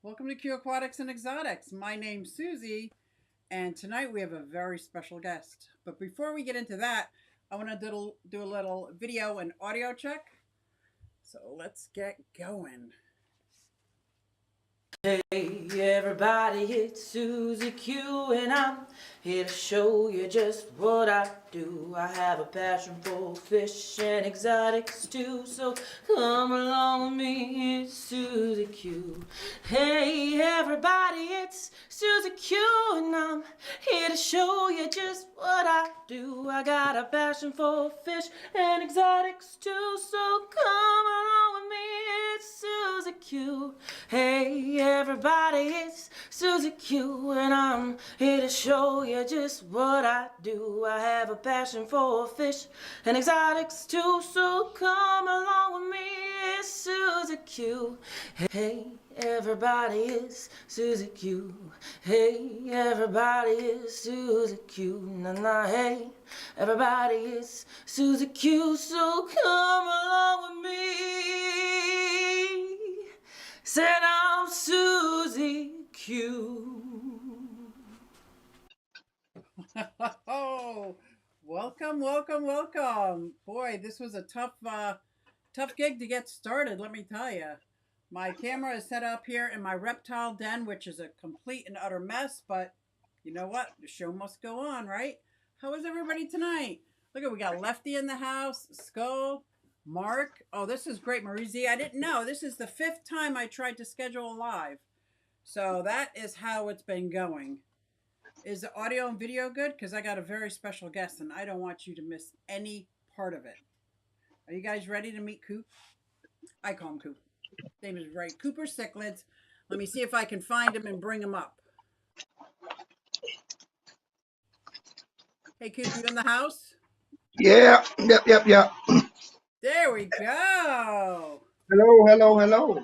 Welcome to Q Aquatics and Exotics. My name's Susie, and tonight we have a very special guest. But before we get into that, I want to do a little video and audio check. So let's get going. Hey everybody, it's Susie Q and I'm here to show you just what I do. I have a passion for fish and exotics too, so come along with me, it's Susie Q. Hey everybody, it's Susie Q and I'm here to show you just what I do. I got a passion for fish and exotics too, so come along with me, it's Susie Q. Hey everybody, it's Susie Q and I'm here to show you just what I do. I have a passion for fish and exotics too, so come along with me, it's Susie Q. Hey everybody, it's Susie Q. Hey everybody, it's Susie Q. Nah, hey everybody, it's Susie Q, so come along with me. Said I'm Susie Q. Oh, welcome. Boy, this was a tough gig to get started, let me tell you. My camera is set up here in my reptile den, which is a complete and utter mess, but you know what? The show must go on, right? How is everybody tonight? Look, we got Lefty in the house, Skull, Mark. Oh, this is great, Marizi. I didn't know. This is the 5th time I tried to schedule a live. So that is how it's been going. Is the audio and video good? Because I got a very special guest and I don't want you to miss any part of it. Are you guys ready to meet Coop? I call him Coop. His name is right. Cooper Cichlids. Let me see if I can find him and bring him up. Hey, Coop, you in the house? Yeah, yep. There we go. Hello.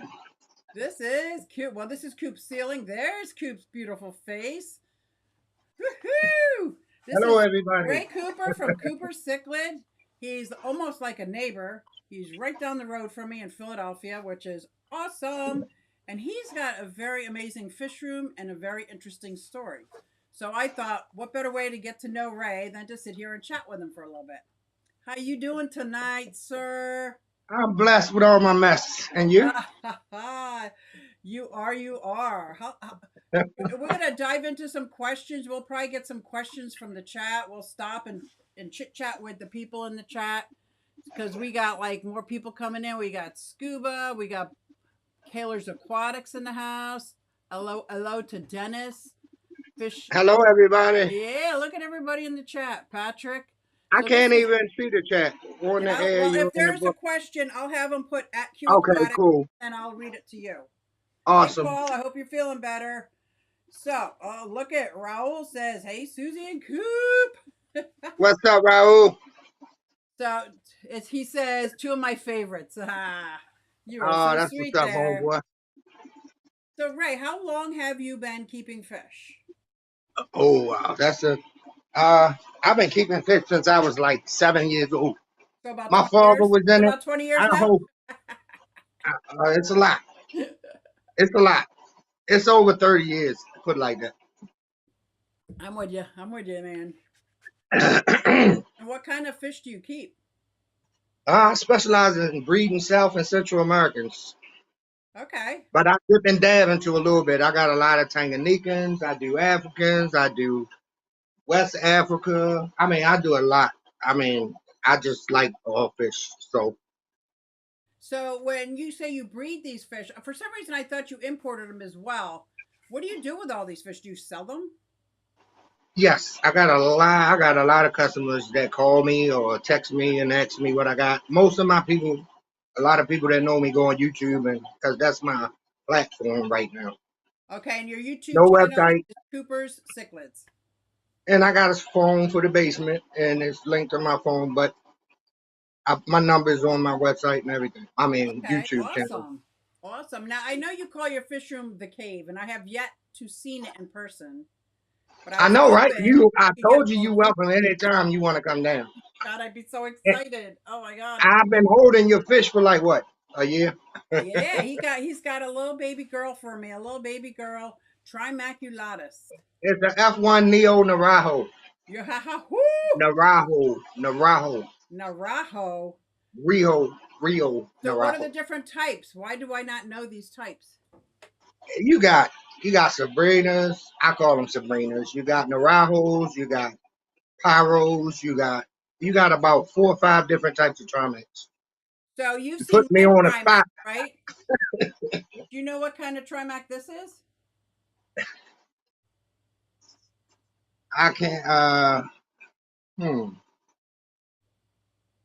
This is Coop. Well, this is Coop's ceiling. There's Coop's beautiful face. Woohoo! Hello, everybody. Ray Cooper from Cooper Cichlid. He's almost like a neighbor. He's right down the road from me in Philadelphia, which is awesome. And he's got a very amazing fish room and a very interesting story. So I thought, what better way to get to know Ray than to sit here and chat with him for a little bit. How you doing tonight, sir? I'm blessed with all my mess. And you? You are. We're going to dive into some questions. We'll probably get some questions from the chat. We'll stop and chit-chat with the people in the chat because we got like more people coming in. We got Scuba. We got Kaler's Aquatics in the house. Hello to Dennis. Fish. Hello, everybody. Yeah, look at everybody in the chat. Patrick. I can't even see the chat. On the air, well, if there's a question, I'll have them put at Q Okay, Aquatics, cool. and I'll read it to you. Awesome. Hey, Paul, I hope you're feeling better. So, look at Raul says, hey, Susie and Coop. What's up, Raul? So, he says, 2 of my favorites. You are so that's sweet what's up, there. homeboy. So, Ray, how long have you been keeping fish? Oh, wow. I've been keeping fish since I was like 7 years old. So about My father years? was in about it. 20 years now? It's a lot. It's a lot. It's over 30 years, put it like that. I'm with you, man. And what kind of fish do you keep? I specialize in breeding South and Central Americans. Okay. But I dip and dab into a little bit. I got a lot of Tanganyikans. I do Africans. I do West Africa. I do a lot. I just like all fish. So when you say you breed these fish, for some reason I thought you imported them as well. What do you do with all these fish? Do you sell them? Yes, I got a lot of customers that call me or text me and ask me what I got. Most of my people, a lot of people that know me go on YouTube, and because that's my platform right now. Okay, and your YouTube No channel website. is Cooper's Cichlids. And I got a phone for the basement, and it's linked to my phone, but my number is on my website and everything. Okay, YouTube awesome. channel. Awesome. Now, I know you call your fish room the cave, and I have yet to seen it in person. But I know, right? I told you welcome anytime you want to come down. God, I'd be so excited. Oh, my God. I've been holding your fish for like, what, a year. Yeah, he's got a little baby girl for me, a little baby girl, Trimaculatus. It's an F1 Neo Narajo. Yeah, whoo! Narajo. Narajo. Rio So what are Narajo. the different types? Why do I not know these types? You got Sabrinas. I call them Sabrinas. You got Narajos. You got Pyros. You got about 4 or 5 different types of Trimax. So you've You seen put me my on a Trimac, spot. right? Do you know what kind of Trimac this is? I can't. Hmm.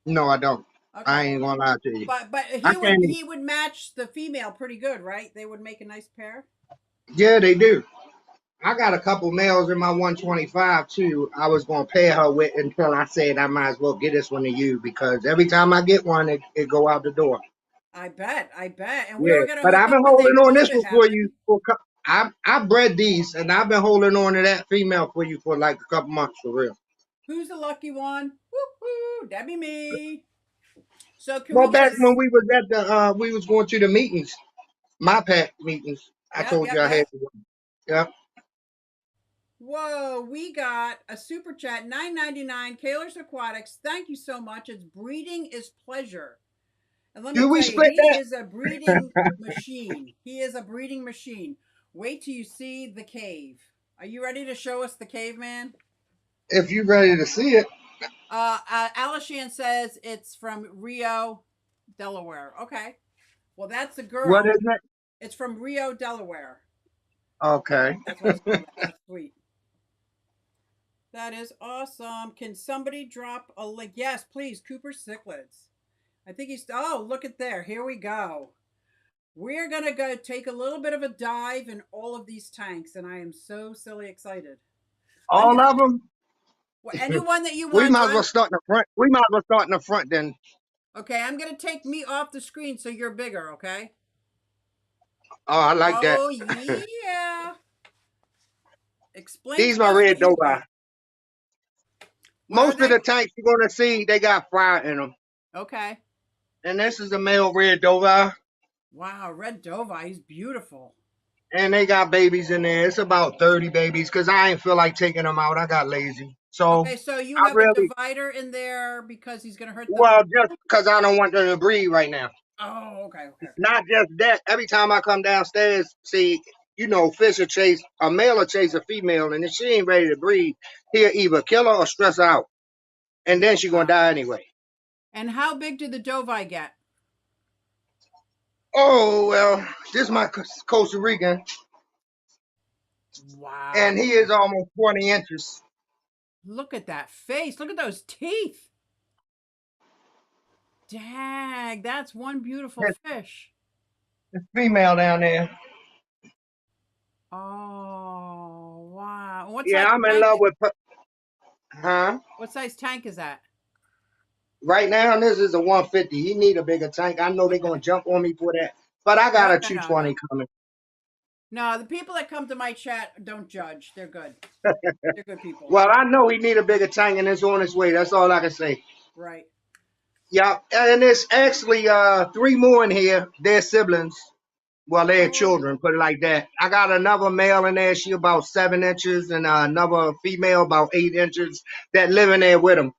No, I don't. I Okay. ain't gonna lie to you. But I can't. he would match the female pretty good, right? They would make a nice pair. Yeah, they do. I got a couple males in my 125 too. I was gonna pair her with until I said I might as well get this one to you because every time I get one, it go out the door. I bet, I bet. And we Yeah, were gonna but hook I've up been when they holding on both this could one have for it. you I bred these and I've been holding on to that female for you for like a couple months for real. Who's the lucky one? Woo-hoo, that'd be me. So can we Well, get back a? when we was at the we was going to the meetings, my pack meetings. I Yep, told yep, you I had yep. one. Yeah. Whoa, we got a super chat, $9.99. Kaler's Aquatics. Thank you so much. It's breeding is pleasure. And let me Do we tell you, split he that? is a breeding machine. He is a breeding machine. Wait till you see the cave. Are you ready to show us the caveman? If you ready to see it. Alishan says it's from Rio, Delaware. Okay. Well, that's a What girl. is it? It's from Rio, Delaware. Okay. That's why it's called that. That's sweet. That is awesome. Can somebody drop a link? Yes, please. Cooper Cichlids. I think he's. Oh, look at there. Here we go. We're going to go take a little bit of a dive in all of these tanks, and I am so silly excited. I'm All going to. of them. Well, anyone that you We want. might as well start in the front. We might as well start in the front then. Okay, I'm going to take me off the screen so you're bigger, okay? Oh, I like that. Oh, yeah. Explain These to my us red what you Dovi. got. What are Most of the they? tanks you're gonna see, they got fire in them. Okay. And this is a male red Dovi. Wow, red Dovi. He's beautiful. And they got babies in there. It's about 30 babies because I ain't feel like taking them out. I got lazy. So Okay, so you I have a really, divider in there because he's going to hurt the. well, just because I don't want them to breed right now. Oh, okay, okay, okay. Not just that. Every time I come downstairs, see, fish will chase a male or chase a female, and if she ain't ready to breed, he'll either kill her or stress her out, and then she gonna Wow. die anyway. And how big did the Dovi get? Oh well, this is my Costa Rican, Wow. and he is almost 20 inches. Look at that face. Look at those teeth. Dang, that's one beautiful fish. This female down there. Oh, wow. What size Yeah, I'm in tank? love with. Huh? What size tank is that? Right now, this is a 150. He need a bigger tank. I know they're Okay. gonna jump on me for that, but I got No, a no, no, no. 220 coming. No, the people that come to my chat don't judge. They're good. They're good people. Well, I know he need a bigger tank, and it's on its way. That's all I can say. Right. Yeah, and there's actually 3 more in here. They're siblings. Well, they're Oh, children, put it like that. I got another male in there. She about 7 inches, and another female about 8 inches that live in there with them.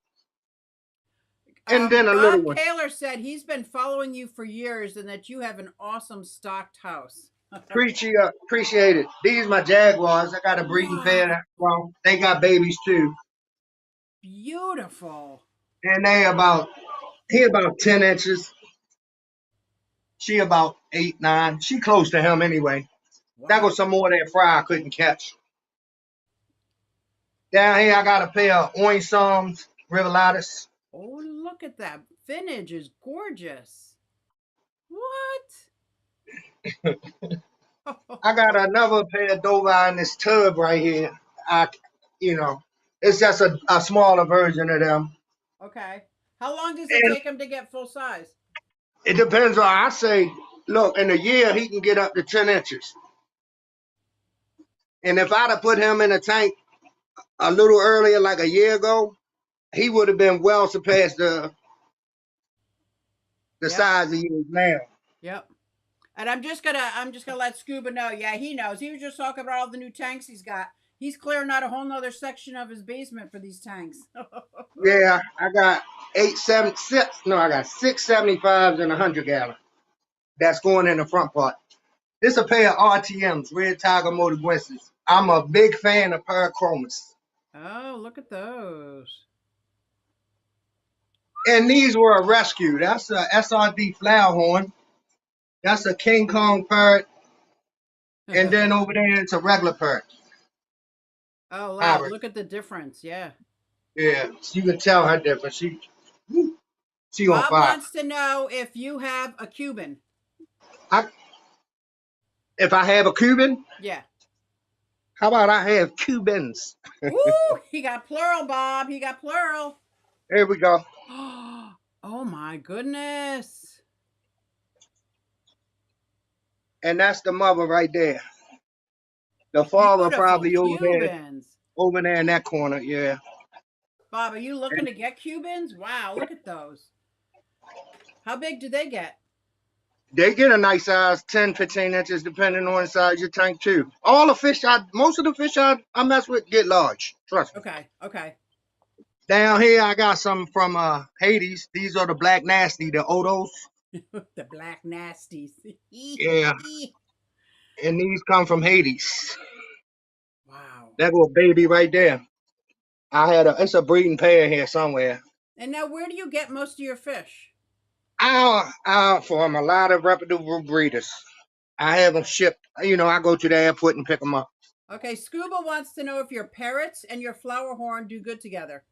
And then a little Bob one. Kaler said he's been following you for years and that you have an awesome stocked house. Appreciate it. These my Jaguars. I got a breeding Wow. pair. Well, they got babies too, Beautiful. and he about 10 inches. She about 8, 9. She close to him anyway. That Wow. was some more of that fry I couldn't catch. Down here, I got a pair of Oinsome Rivolitis. Oh, look at that. Vintage is gorgeous. What? I got another pair of Dovi in this tub right here. I, you know, it's just a smaller version of them. Okay. How long does it And take him to get full size? it depends on, I say, look, in a year, he can get up to 10 inches. And if I'd have put him in a tank a little earlier, like a year ago, he would have been well surpassed the Yep. size he is now. Yep. And I'm just gonna let Scuba know. Yeah, he knows. He was just talking about all the new tanks he's got. He's clearing out a whole nother section of his basement for these tanks. Yeah, I got 876. No, I got 675s and 100 gallon. That's going in the front part. This a pair of RTMs, Red Tiger Motorguenses. I'm a big fan of Parachromas. Oh, look at those. And these were a rescue. That's a SRD flower horn. That's a King Kong parrot. And then over there, it's a regular parrot. Oh, wow. Hybrid. Look at the difference. Yeah. Yeah, you can tell her different. She on Bob fire. wants to know if you have a Cuban. I, if I have a Cuban, Yeah. how about I have Cubans? Woo! He got plural, Bob. He got plural. Here we go. Oh my goodness. And that's the mother right there. The father Beautiful probably Cubans. over there in that corner. Yeah. Bob, are you looking to get Cubans? Wow, look at those. How big do they get? They get a nice size, 10, 15 inches, depending on the size of your tank, too. Most of the fish I mess with get large. Trust me. Okay. Down here, I got some from Hades. These are the Black Nasty, the Odos. The black nasties. Yeah. And these come from Hades. Wow. That little baby right there. It's a breeding pair here somewhere. And now where do you get most of your fish? From a lot of reputable breeders. I have them shipped. I go to the airport and pick them up. Okay, Scuba wants to know if your parrots and your flower horn do good together.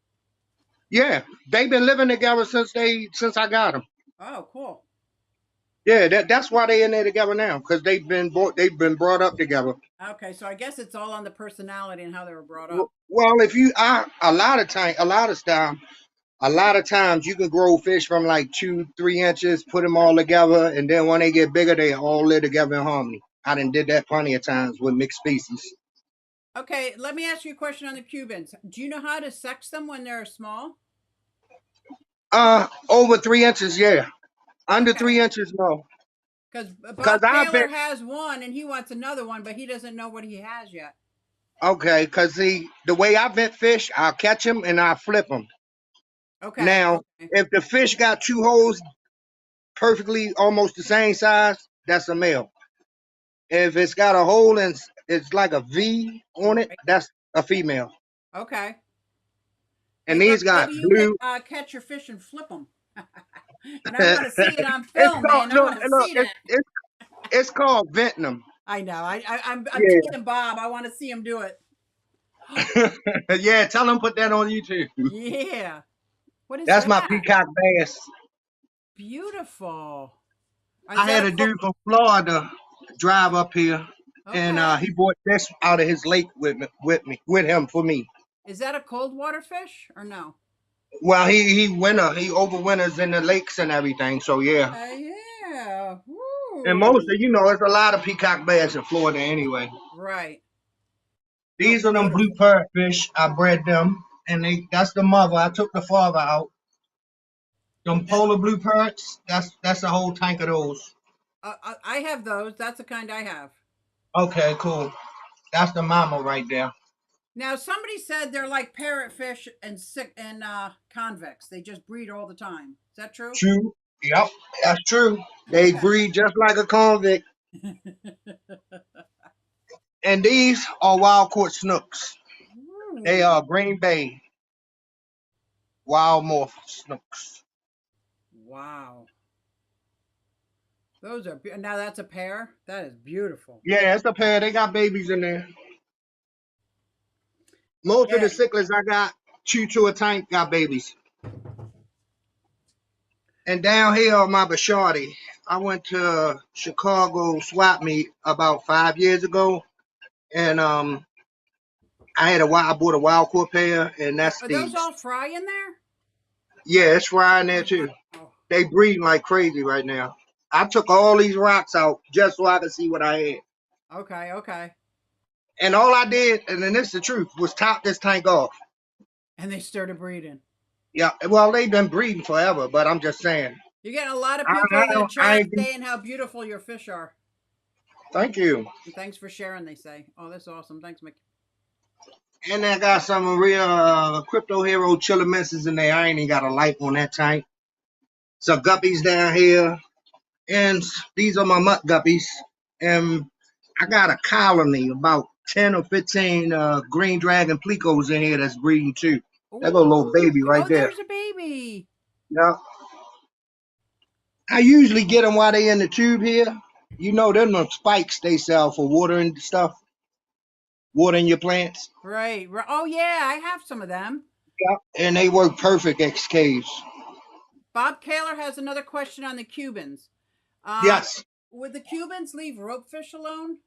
Yeah, they've been living together since I got them. Oh, cool. Yeah, that's why they in there together now, because they've been brought up together. Okay, so I guess it's all on the personality and how they were brought up. Well, a lot of times you can grow fish from like 2-3 inches, put them all together, and then when they get bigger, they all live together in harmony. I done did that plenty of times with mixed species. Okay, let me ask you a question on the Cubans. Do you know how to sex them when they're small? Over 3 inches, yeah. Under 3 inches, no. Because Bob Taylor has one and he wants another one, but he doesn't know what he has yet. Okay, because the way I vent fish, I'll catch them and I'll flip them. Okay. Now, if the fish got two holes perfectly almost the same size, that's a male. If it's got a hole and it's like a V on it, that's a female. Okay. And these got blue. You can catch your fish and flip them. And I want to see it on film, man. I want to see that. It's called venting them. I know. I'm teasing Bob. I want to see him do it. Yeah, tell him put that on YouTube. Yeah. What is That's that? my peacock bass. Beautiful. I had a dude from Florida drive up here, and he bought this out of his lake with him for me. Is that a cold water fish or no? Well, he overwinters in the lakes and everything. So yeah. Yeah. Woo. And most of there's a lot of peacock bass in Florida anyway. Right. These are them blue parrot fish. I bred them, and that's the mother. I took the father out. Them polar blue parrots. That's a whole tank of those. I have those. That's the kind I have. Okay, cool. That's the mama right there. Now, somebody said they're like parrotfish and convicts. They just breed all the time. Is that true? True. Yep, that's true. They breed just like a convict. And these are wild caught snooks. Ooh. They are Green Bay wild morph snooks. Wow. Those are now that's a pair. That is beautiful. Yeah, it's a pair. They got babies in there. Most of the cichlids I got chew to a tank got babies. And down here on my Bashardi, I went to Chicago swap meet about 5 years ago, and I bought a wild caught pair, and that's Are those all fry in there? Yeah, it's fry in there too. Oh. They breeding like crazy right now. I took all these rocks out just so I could see what I had. Okay. And all I did, and then this is the truth, was top this tank off. And they started breeding. Yeah, well, they've been breeding forever, but I'm just saying, You're getting a lot of I, people I in the don't. I chat ain't. saying how beautiful your fish are. Thank you. And thanks for sharing, they say. Oh, that's awesome. Thanks, Mickey. And I got some real crypto hero chillimenses in there. I ain't even got a light on that tank. Some guppies down here, and these are my mutt guppies. And I got a colony, about 10 or 15 green dragon plecos in here that's breeding too. That go little Ooh. baby right Oh, there. there's a baby. Yeah. I usually get them while they in the tube here. You know, them the spikes they sell for watering stuff, watering your plants. Right. Oh, yeah, I have some of them. Yeah. And they work perfect ex caves. Bob Kaler has another question on the Cubans. Yes. Would the Cubans leave rope fish alone?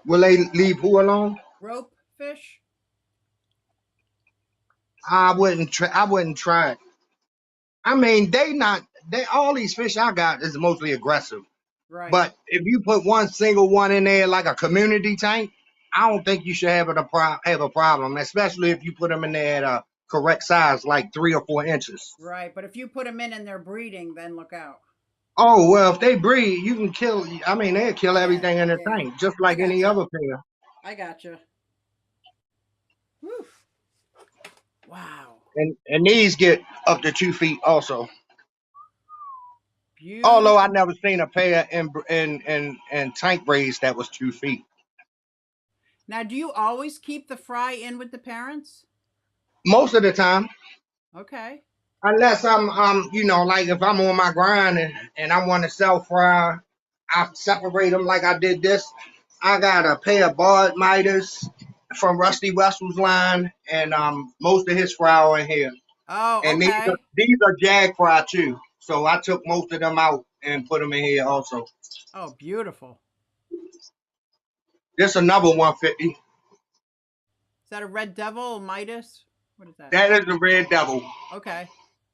Will they leave who alone? Rope fish? I wouldn't try. I wouldn't try it. I mean, they not. They all these fish I got is mostly aggressive. Right. But if you put one single one in there like a community tank, I don't think you should have a problem, especially if you put them in there at a correct size, like 3 or 4 inches. Right. But if you put them in and they're breeding, then look out. Oh well, if they breed, you can kill. I mean, they'll kill Yeah. everything in the Yeah. tank, just I like any gotcha. other pair. I gotcha. Whew. Wow. And these get up to 2 feet also. Although I Beautiful. never seen a pair in tank braids that was 2 feet. Now, do you always keep the fry in with the parents? Most of the time, Okay. unless like if I'm on my grind and I want to self fry, I separate them like I did this. I got a pair of barred miters from Rusty Wessel's line, and most of his fry are in here. Oh, And okay. these are jag fry too. So I took most of them out and put them in here also. Oh, beautiful. This another 150. Is that a red devil, Midas? What is that? That is the red devil. Okay.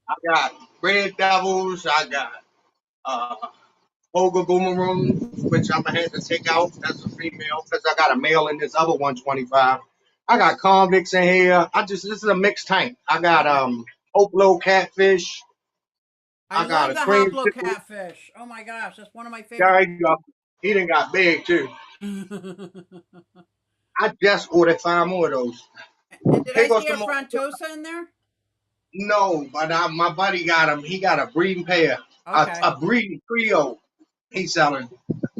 I got red devils. I got uh Ogre Boomerang, which I'm gonna have to take out. That's a female because I got a male in this other 125. I got convicts in here. This is a mixed tank. I got Okay. Hoplo catfish. I I got love a the cream Hoplo chicken. catfish. Oh my gosh, that's one of my favorite. There you go. He done got big too. I just ordered 5 more of those. And did Here I goes see a some more. Frontosa in there? No, but my buddy got him. He got a breeding pair, Okay. a breeding trio. He's selling.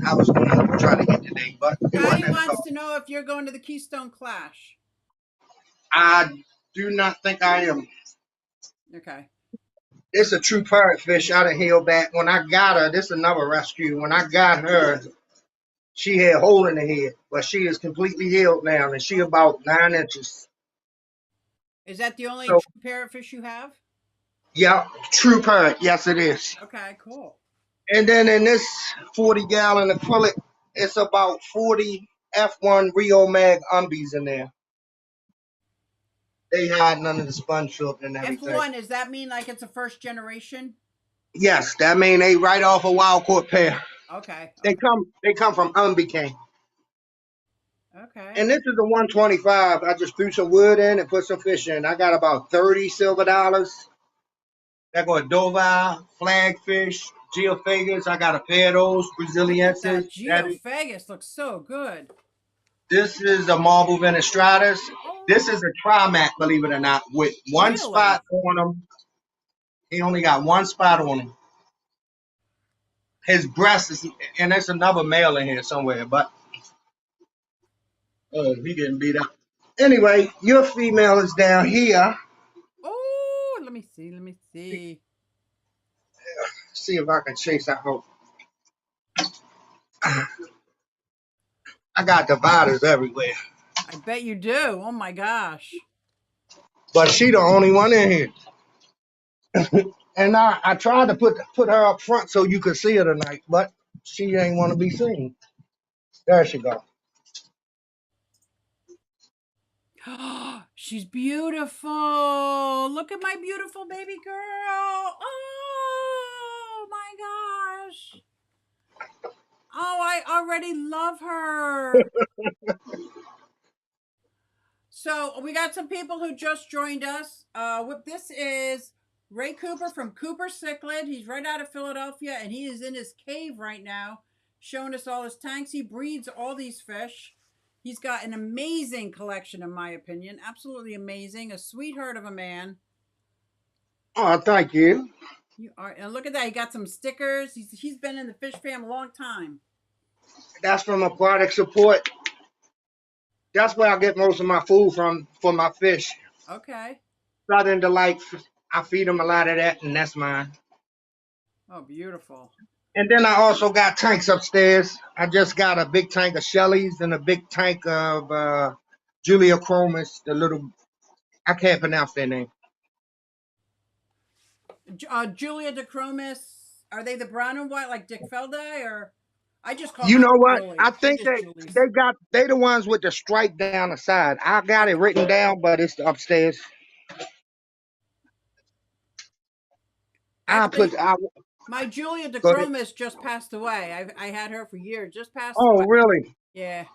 I was gonna try to get today, but it Patty wasn't in the wants car. to know if you're going to the Keystone Clash. I do not think I am. Okay. It's a true parrotfish out of Hillback. When I got her, this is another rescue. When I got her, she had a hole in the head, but she is completely healed now, and she Oh, about 9 inches. is that the only So, true parrotfish you have? yeah, true parrot. Yes, it is. Okay, cool. And then in this 40-gallon acrylic, it's about 40 F1 Rio Mag umbies in there. They hide none of the sponge filter and everything. F1, does that mean like it's a first generation? Yes, that mean they right off a wild caught pair. Okay. They Okay. come from Umby King. Okay. And this is a 125. I just threw some wood in and put some fish in. I got about 30 silver dollars. That go Doval, flagfish, geophagus. I got a pair of those, Look at Brazilienses. that. Geophagus looks so good. This is a marble Venestradas. Oh, This is a trimac, believe it or not, with one really? spot on him. He only got one spot on him. His breast is, and there's another male in here somewhere, but oh, he getting beat up. Anyway, your female is down here. Oh, let me see. Let me see. See if I can chase that hope. I got dividers everywhere, I bet you do. Oh my gosh. but she the only one in here. And I tried to put her up front so you could see her tonight, but she ain't want to be seen. There she go. She's beautiful. Look at my beautiful baby girl. Oh my gosh. Oh, I already love her. So we got some people who just joined us. What this is Ray Cooper from Cooper Cichlid. He's right out of Philadelphia, and he is in his cave right now, showing us all his tanks. He breeds all these fish. He's got an amazing collection, in my opinion. Absolutely amazing. A sweetheart of a man. Oh, thank you. You are, and look at that. He got some stickers. He's been in the fish fam a long time. That's from aquatic support. That's where I get most of my food from for my fish. Okay. Southern Delight. I feed them a lot of that, and that's mine. Oh, beautiful. And then I also got tanks upstairs. I just got a big tank of Shelly's and a big tank of Julia Chromis, the little, I can't pronounce their name. Julia DeChromis. Are they the brown and white like Dick Felday, or I just call You them know what? Julie. I think They're just Julies. they the ones with the stripe down the side. I got it written down, but it's upstairs. Actually, I my Julia go ahead. DeChromis just passed away. I had her for years. Just passed Oh, away. really? Yeah.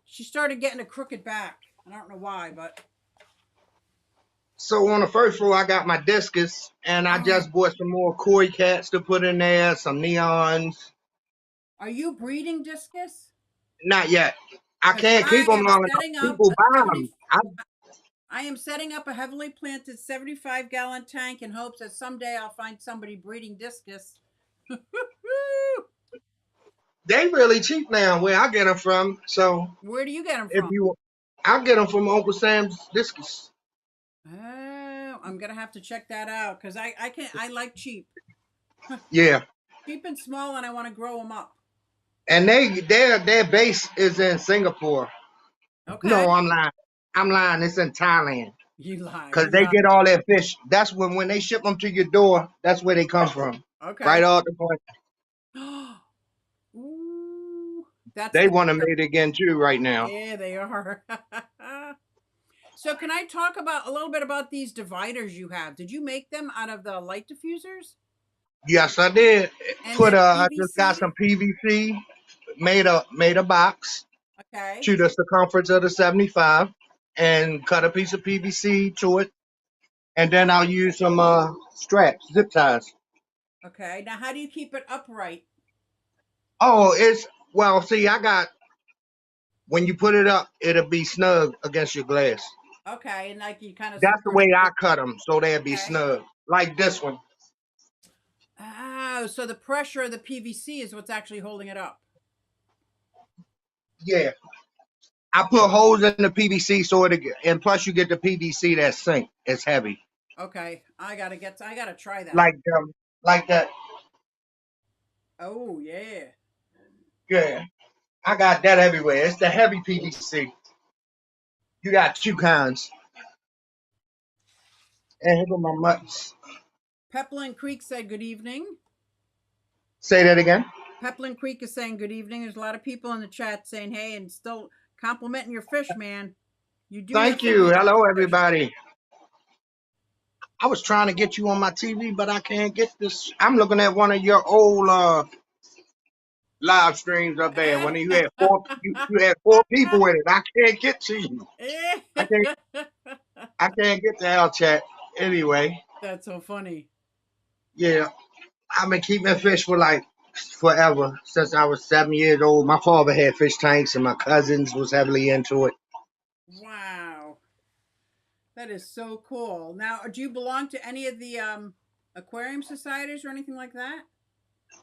She started getting a crooked back. I don't know why, but So on the first floor, I got my discus, and I just bought some more koi cats to put in there, some neons. Are you breeding discus? Not yet. I can't keep them long enough. People buy them. I am setting up a heavily planted 75-gallon tank in hopes that someday I'll find somebody breeding discus. They really cheap now where I get them from. So where do you get them if from? you, I get them from Uncle Sam's Discus. Oh, I'm gonna have to check that out because I like cheap. Yeah. Cheap and small, and I want to grow them up. And their base is in Singapore. Okay. No, I'm lying. I'm lying. It's in Thailand. You lie. Because they get all their fish. That's when they ship them to your door. That's where they come from. Okay. Right off the point. Ooh, They want to make it again too right now. Yeah, they are. So can I talk a little bit about these dividers you have? Did you make them out of the light diffusers? Yes, I did. And I just got some PVC, made a box. Okay. To the circumference of the 75, and cut a piece of PVC to it, and then I'll use some straps, zip ties. Okay. Now, how do you keep it upright? Oh, see, when you put it up, it'll be snug against your glass. Okay, and like you kind of. That's the way I cut them, so they'll be snug, like this one. Oh, so the pressure of the PVC is what's actually holding it up. Yeah. I put holes in the PVC and plus you get the PVC that sink. It's heavy. Okay, I gotta try that. Like that. Oh yeah. Yeah, I got that everywhere. It's the heavy PVC. You got two kinds. And here go my mutts. Peplin Creek said good evening. Say that again. Peplin Creek is saying good evening. There's a lot of people in the chat saying hey and still complimenting your fish, man. You do. Thank you. Hello, everybody. I was trying to get you on my TV, but I can't get this. I'm looking at one of your old live streams up there when you had four people with it. I can't get to you. I can't get the L chat anyway. That's so funny. Yeah, I've been keeping fish for like forever since I was 7 years old. My father had fish tanks, and my cousins was heavily into it. Wow, that is so cool. Now, do you belong to any of the aquarium societies or anything like that?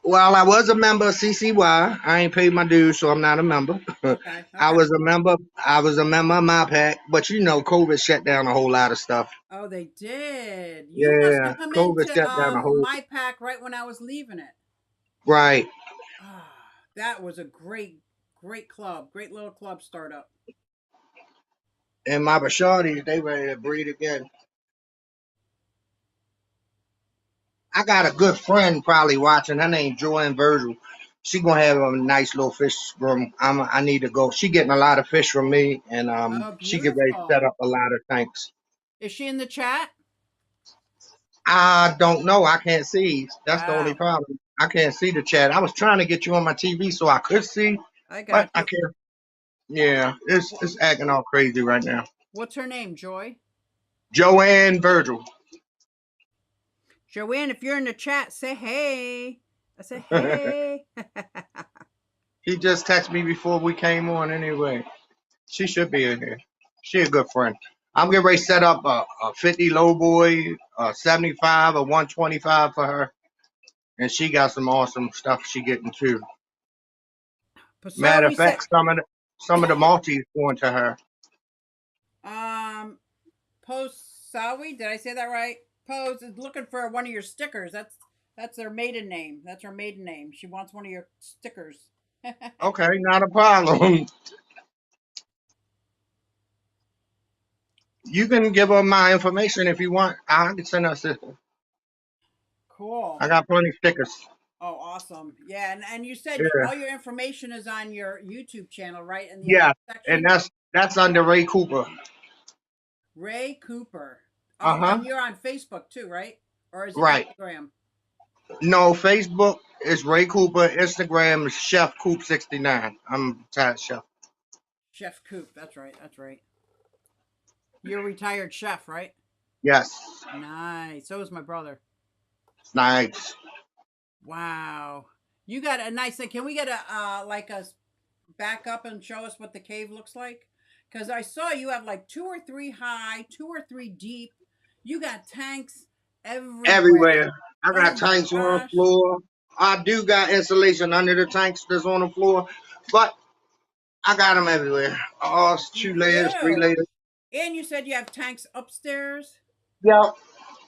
Well, I was a member of CCY. I ain't paid my dues, so I'm not a member. Okay. I was a member of MyPack, but COVID shut down a whole lot of stuff. Oh, they did. You must have come into shut down a whole MyPack right when I was leaving it. Right. That was a great club, great little club startup. And my Bashardis, they ready to breed again. I got a good friend probably watching. Her name Joanne Virgil. She gonna have a nice little fish room. I need to go. She getting a lot of fish from me, and she get ready to set up a lot of tanks. Is she in the chat? I don't know. I can't see. That's the only problem. I can't see the chat. I was trying to get you on my TV so I could see. I can't. Yeah, it's acting all crazy right now. What's her name? Joy? Joanne Virgil. Joanne, if you're in the chat, say hey. I said hey. He just texted me before we came on anyway. She should be in here. She a good friend. I'm getting ready to set up a 50 low boy, a 75, a 125 for her. And she got some awesome stuff she getting too. Matter of Pasawi said, fact, some of the multis going to her. Posawi, did I say that right? Pose is looking for one of your stickers. That's their maiden name. That's her maiden name. She wants one of your stickers. Okay, not a problem. You can give her my information if you want. I can send her a sister. Cool. I got plenty of stickers. Oh, awesome. Yeah, and you said Yeah. all your information is on your YouTube channel, right? In the Yeah, section. and that's under Ray Cooper. Ray Cooper. Oh, Uh-huh. and you're on Facebook too, right? Or is it Right. Instagram? No, Facebook is Ray Cooper. Instagram is Chef Coop 69. I'm tired chef. Chef Coop. That's right. That's right. You're a retired chef, right? Yes. Nice. So is my brother. Nice. Wow. You got a nice thing. Can we get a like a back up and show us what the cave looks like? Because I saw you have like 2 or 3 high, 2 or 3 deep. You got tanks Everywhere. I Oh got my tanks on the gosh. floor. I do got insulation under the tanks that's on the floor, but I got them everywhere. All You 2 layers, 3 do. layers. And you said you have tanks upstairs. Yeah.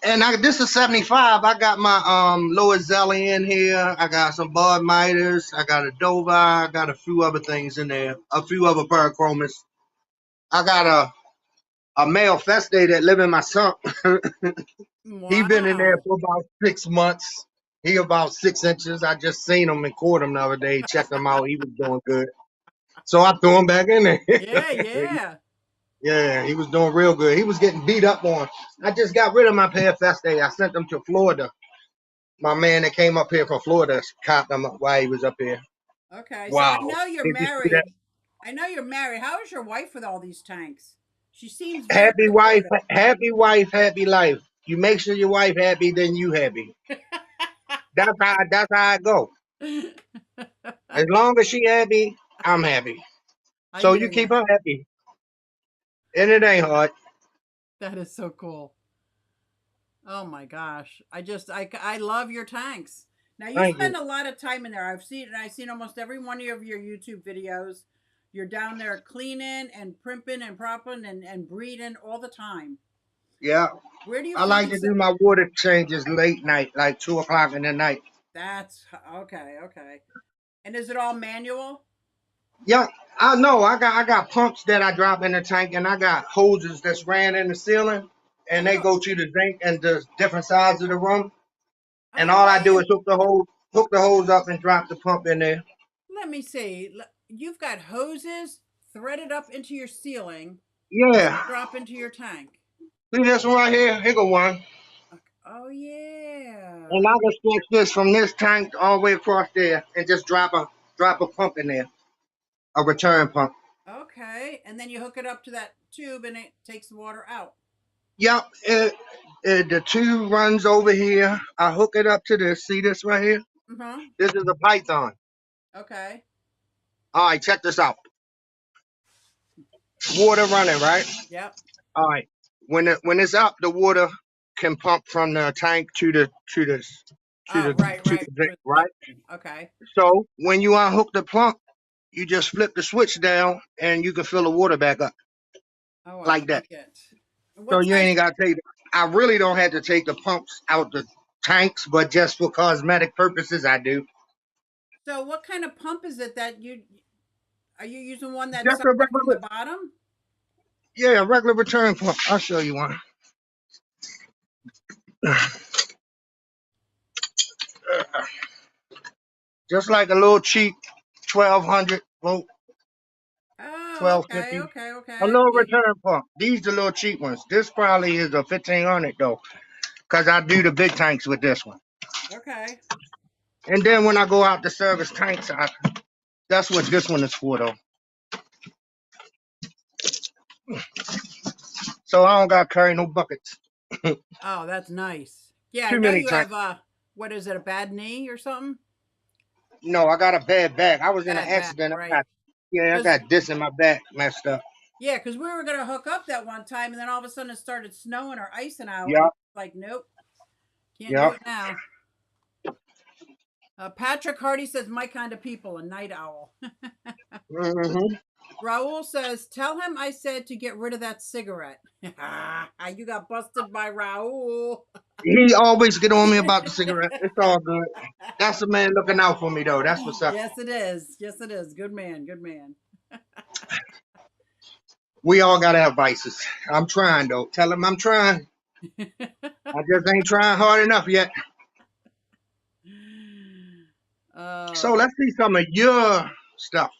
And this is 75. I got my Lois Zelly in here. I got some Bud Miters. I got a Dover. I got a few other things in there. A few other Parachromas. I got a male Feste that live in my sump. He been in there Wow. for about 6 months. He about 6 inches. I just seen him and caught him the other day. Checked him out. He was doing good. So I threw him back in there. Yeah, yeah. Yeah, he was doing real good. He was getting beat up on. I just got rid of my pair Feste. I sent them to Florida. My man that came up here from Florida copped them up while he was up here. Okay. So I Wow. know you're Did you see that? married. I know you're married. How is your wife with all these tanks? She seems very Happy wife, supportive. happy life. You make sure your wife happy, then you happy. That's how I go. As long as she happy, I'm happy. I So hear you keep you. her happy. And it ain't hard. That is so cool. Oh my gosh. I love your tanks. Now you Thank you. spend a lot of time in there. I've seen almost every one of your YouTube videos. You're down there cleaning and primping and propping and breeding all the time. Yeah. Where do you I like find to do my water changes late night, like 2 o'clock in the night. That's okay, okay. And is it all manual? Yeah, I know. I got pumps that I drop in the tank, and I got hoses that's ran in the ceiling, and they Oh, go to the zinc and the different sides of the room. And oh all I do man. is hook the hose up, and drop the pump in there. Let me see. You've got hoses threaded up into your ceiling that Yeah. drop into your tank. See this one right here? Here go one. Oh yeah. And I can stretch this from this tank all the way across there, and just drop a pump in there, a return pump. Okay. And then you hook it up to that tube and it takes the water out. Yep. The tube runs over here. I hook it up to this. See this right here? Uh-huh. This is a Python. Okay. All right, check this out. Water running, right? Yep. All right. When it's up, the water can pump from the tank to the Oh, right, right. zinc, right? Okay. So when you unhook the pump, you just flip the switch down, and you can fill the water back up Oh, I like that. like it. So What you size? ain't got to take. I really don't have to take the pumps out the tanks, but just for cosmetic purposes, I do. So what kind of pump is it that you are you using one that Just sucks a up from the regular, bottom? yeah, a regular return pump. I'll show you one. Just like a little cheap 1200 volt, Oh, okay, 1250. okay, A okay. little Yeah. return pump. These the little cheap ones. This probably is a 1500 though, because I do the big tanks with this one. Okay. And then when I go out to service tanks, that's what this one is for though. so I don't got to carry no buckets. Oh, that's nice. Yeah, I Too know many you times. have what is it, a bad knee or something? No, I got a bad back. I was in an Bad back, accident. right? I Because got this in my back messed up. yeah, because we were gonna hook up that one time, and then all of a sudden it started snowing or icing out, and Yep, like, nope, can't do yep. it now. Patrick Hardy says, "My kind of people, a night owl." Hmm. Raul says, "Tell him I said to get rid of that cigarette." You got busted by Raul. He always get on me about the cigarette. It's all good. That's the man looking out for me, though. That's what's up. Yes, it is. Yes, it is. Good man. Good man. We all got our vices. I'm trying, though. Tell him I'm trying. I just ain't trying hard enough yet. So uh, let's see some of your stuff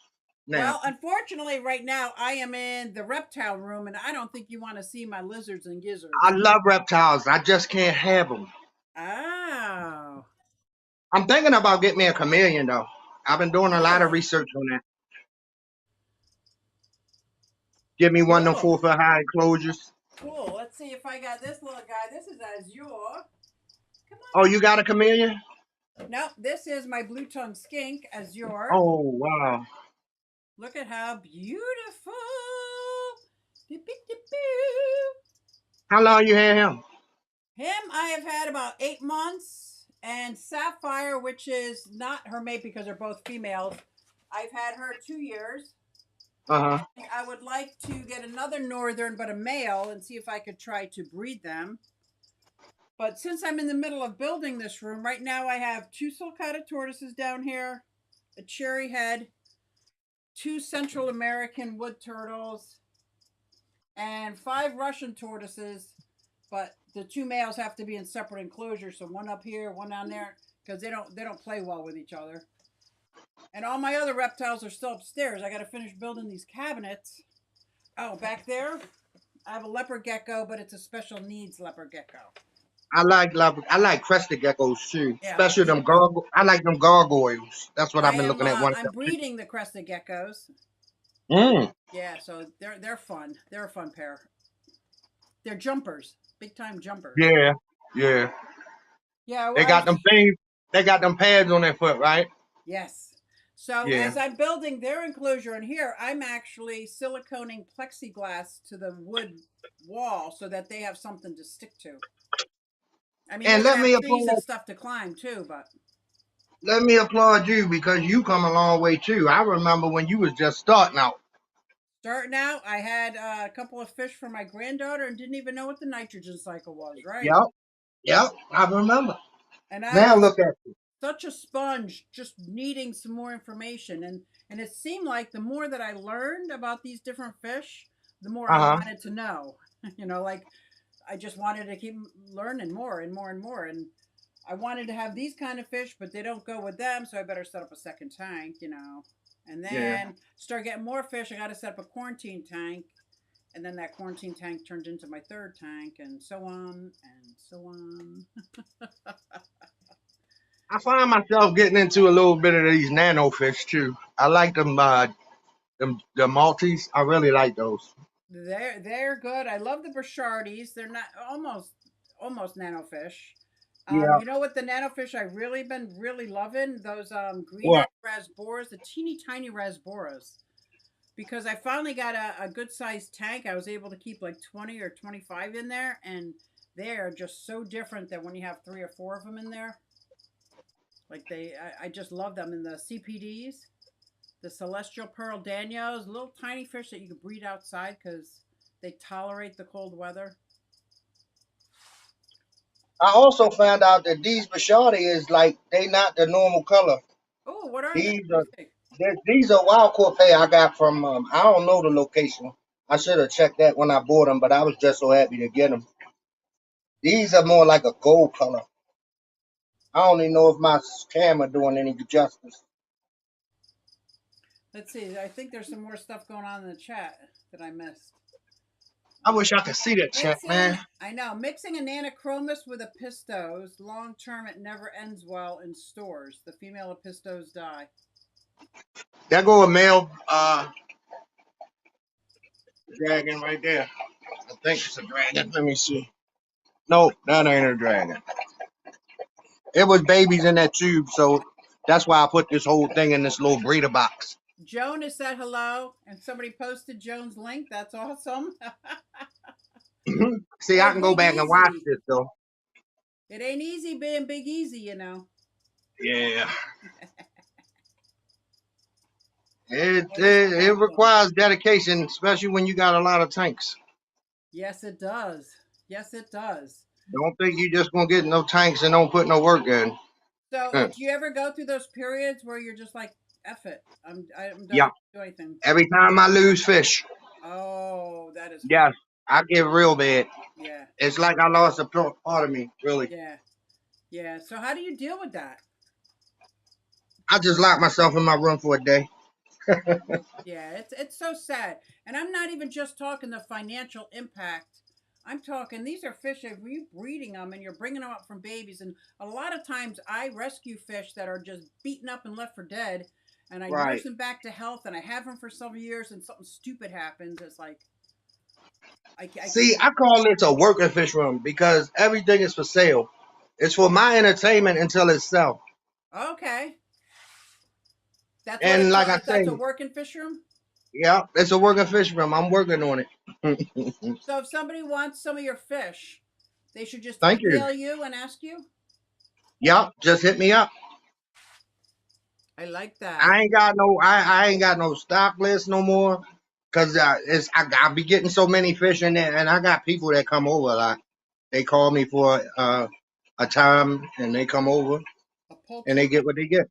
now. well, unfortunately, right now I am in the reptile room, and I don't think you want to see my lizards and I gizzards. love reptiles. I just can't have them. Oh, I'm thinking about getting me a chameleon, though. I've been doing a lot of cool. research on that. Give me one of them Cool. 4 foot high enclosures. Cool. Let's see if I got this little guy. This is Azure. Come Oh, you got a chameleon? on. Nope, this is my blue tongue skink, Azure. Oh, wow. Look at how beautiful. How long you had him? Him, I have had about 8 months. And Sapphire, which is not her mate because they're both females, I've had her 2 years. Uh huh. I would like to get another northern, but a male, and see if I could try to breed them. But since I'm in the middle of building this room, right now I have 2 sulcata tortoises down here, a cherry head, 2 Central American wood turtles, and 5 Russian tortoises. But the 2 males have to be in separate enclosures, so one up here, one down there, because they don't play well with each other. And all my other reptiles are still upstairs. I got to finish building these cabinets. Oh, back there, I have a leopard gecko, but it's a special needs leopard gecko. I like crested geckos too, Yeah, especially them gargoyle. I like them gargoyles. That's what I I've been am. looking at. One of I'm them too. breeding the crested geckos. Mm. Yeah, so they're fun. They're a fun pair. They're jumpers, big time jumpers. Yeah, yeah. Yeah, They got them things. They got them pads on their foot, right? yes. So Yeah. as I'm building their enclosure in here, I'm actually siliconing plexiglass to the wood wall so that they have something to stick to. I mean, they're And gonna have trees and stuff to climb too, but let me applaud you because you come a long way too. I remember when you was just starting out. starting out, I had a couple of fish for my granddaughter and didn't even know what the nitrogen cycle was, right? Yep, yep. I remember. And I Now was look at you. such a sponge, just needing some more information, and it seemed like the more that I learned about these different fish, the more Uh I huh. wanted to know. Like I just wanted to keep learning more and more and more, and I wanted to have these kind of fish, but they don't go with them, so I better set up a second tank. And Yeah. then start getting more fish. I got to set up a quarantine tank, and then that quarantine tank turned into my third tank, and so on and so on. I find myself getting into a little bit of these nano fish too. I like them. The Maltese. I really like those. They're good. I love the Burchardies. They're not almost nanofish. Yeah. You know what the nanofish I really been really loving? Those green egg What? rasboras, the teeny tiny rasboras. Because I finally got a good sized tank. I was able to keep like 20 or 25 in there, and they're just so different than when you have 3 or 4 of them in there. Like I just love them. In the CPDs, the celestial pearl danios, little tiny fish that you can breed outside because they tolerate the cold weather. I also found out that these Bashardi is like they not the normal color. Oh, what are they? These Let me are see. these are wild Corpay I got from I don't know the location. I should have checked that when I bought them, but I was just so happy to get them. These are more like a gold color. I don't even know if my camera doing any justice. Let's see. I think there's some more stuff going on in the chat that I missed. I wish I could see that chat, man. I know, mixing an anachromis with a pistos, long term it never ends well in stores. The female pistos die. There go a male dragon right there. I think it's a dragon. Let me see. Nope, that ain't a dragon. It was babies in that tube, so that's why I put this whole thing in this little breeder box. Joan has said hello, and somebody posted Joan's link. That's awesome. See, I Hey, can go Big back and watch Easy. this though. It ain't easy being Big Easy, you know. Yeah. Oh, this is It awesome. requires dedication, especially when you got a lot of tanks. Yes, it does. Yes, it does. Don't think you just gonna get no tanks and don't put no work in. So, Huh. do you ever go through those periods where you're just like, "Eff it, I'm done. Yeah. I can't do anything." Every time I lose fish, Oh, that is hard. yes, I get real bad. Yeah, It's like I lost a part of me, really. yeah, yeah. So, how do you deal with that? I just locked myself in my room for a day. Yeah, it's so sad. And I'm not even just talking the financial impact. I'm talking these are fish if you breeding them and you're bringing them up from babies. And a lot of times I rescue fish that are just beaten up and left for dead, and I nurse Right. them back to health, and I have them for some years, and something stupid happens. It's like I See, can't. I call this a working fish room because everything is for sale. It's for my entertainment until it's sell. Okay, that's what And it's like called. I That's a say, working fish room. yeah, it's a working fish room. I'm working on it. So if somebody wants some of your fish, they should just Thank you. email you and ask you. Yep, just hit me up. I like that. I ain't got no stock list no more. Cause I be getting so many fish in there, and I got people that come over a lot. They call me for a time, and they come over A and they poultry. get what they get.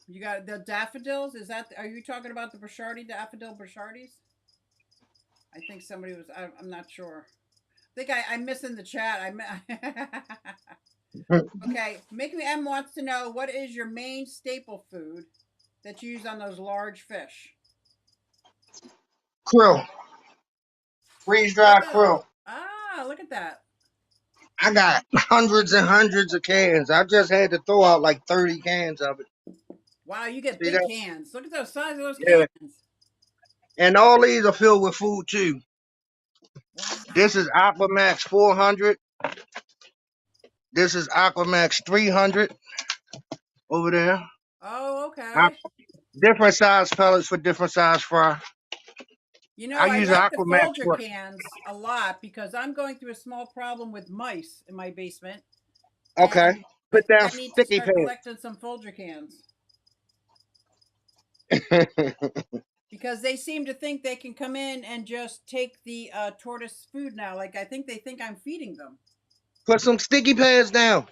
You got the daffodils. Is that? Are you talking about the Brochardi daffodil Brochardies? I think somebody was. I'm not sure. I think I'm missing the chat. Okay. Make me M wants to know what is your main staple food that you use on those large fish. Krill, freeze dried krill. Krill. Ah, look at that. I got hundreds and hundreds of cans. I just had to throw out like 30 cans of it. Wow, you get See big that? cans. Look at the size of those Yeah. cans. And all these are filled with food too. This Wow. is Aquamax 400. This is Aquamax 300 over there. Oh, I, okay. different size pellets for different size fry. You know, I I use like the Aquamax Folger for, cans a lot because I'm going through a small problem with mice in my basement, and okay. I Put think down I need to sticky start collecting some Folger cans pads. because they seem to think they can come in and just take the tortoise food now. Like I think they think I'm feeding them. Put some sticky pads down.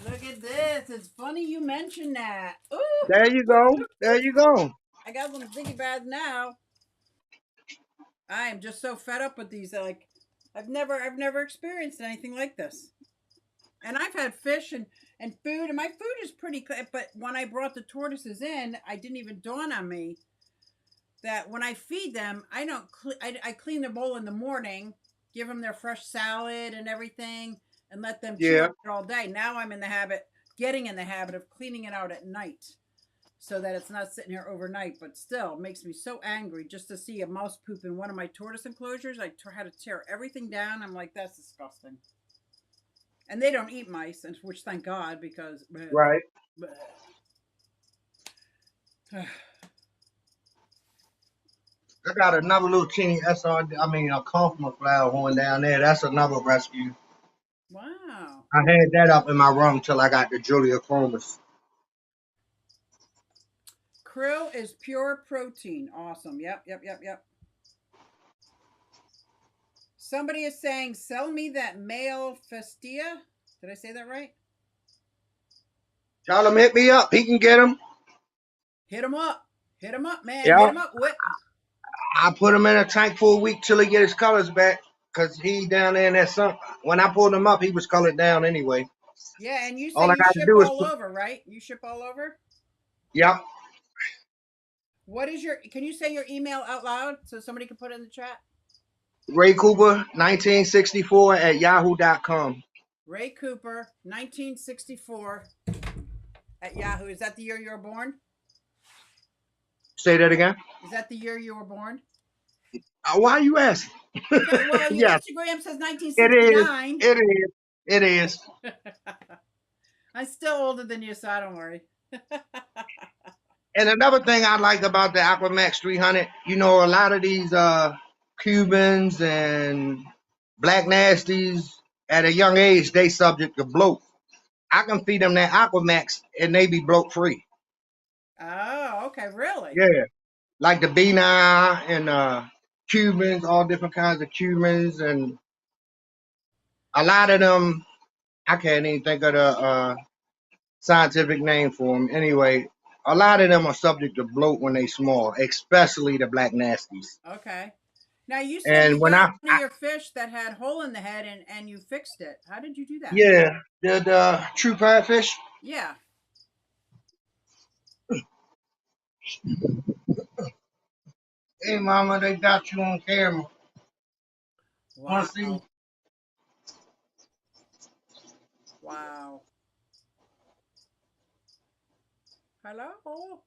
Look at this. It's funny you mentioned that. Ooh, There you go. There you go. I got some sticky pads now. I am just so fed up with these. Like I've never experienced anything like this. And I've had fish and food, and my food is pretty clean. But when I brought the tortoises in, I didn't even dawn on me that when I feed them, I don't. I clean their bowl in the morning, give them their fresh salad and everything, and let them chew Yeah. on it all day. Now I'm getting in the habit of cleaning it out at night, so that it's not sitting here overnight. But still, it makes me so angry just to see a mouse poop in one of my tortoise enclosures. I had to tear everything down. I'm like, that's disgusting. And they don't eat mice, which thank God because. Bleh, Right. bleh. I got another little teeny a compliment flower horn down there. That's another rescue. Wow. I had that up in my room till I got the Julia Chromis. Krill is pure protein. Awesome. Yep, yep, yep, yep. Somebody is saying, sell me that male festia. Did I say that right? Tell him hit me up. He can get them. Hit him up. Hit him up, man. Hit Yeah. him up. What? I put him in a tank for a week till he get his colors back. Cause he down there in that sun. When I pulled him up, he was colored down anyway. Yeah, and you say All I you got to ship do is all over, right? You ship all over? yep. What is can you say your email out loud so somebody can put it in the chat? Ray Cooper, 1964 at yahoo.com. Ray Cooper, 1964 at Yahoo. Is that the year you were born? Say that again. Is that the year you were born? Why are you asking? Because, well, your Yes, Instagram says it is. 1969. It is. It is. I'm still older than you, so I don't worry. And another thing I like about the Aquamax 300, you know, a lot of these Cubans and black nasties at a young age, they subject to bloat. I can feed them that Aquamax and they be bloat free. Oh, okay, really? Yeah, like the B9 and Cubans, all different kinds of Cubans, and a lot of them. I can't even think of the scientific name for them. Anyway, a lot of them are subject to bloat when they small, especially the black nasties. Okay. Now you said you And when got one of your fish that had hole in the head and you fixed it. How did you do that? yeah, the true parrotfish. Yeah. Hey, mama, they got you on camera. Want to see? Wow. Wow. Hello.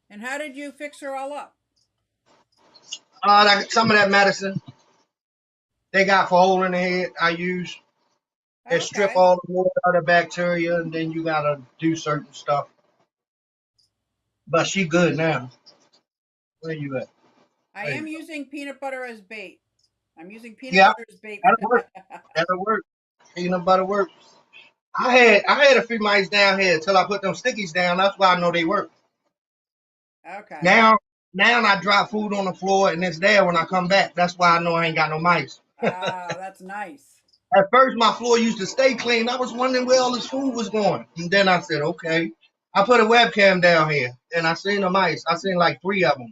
And how did you fix her all up? Like some of that medicine they got for hole in the head. I use it strip Okay. all the water out of bacteria, and then you gotta do certain stuff. But she good now. Where you at? I Wait. am using peanut butter as bait. I'm using peanut Yeah, butter as bait. that'll work. That'll work. Peanut butter works. I had a few mice down here until I put them stickies down. That's why I know they work. Okay. Now, now I drop food on the floor and it's there when I come back. That's why I know I ain't got no mice. Ah, that's nice. At first, my floor used to stay clean. I was wondering where all this food was going. And then I said, okay. I put a webcam down here and I seen the mice. I seen like three of them.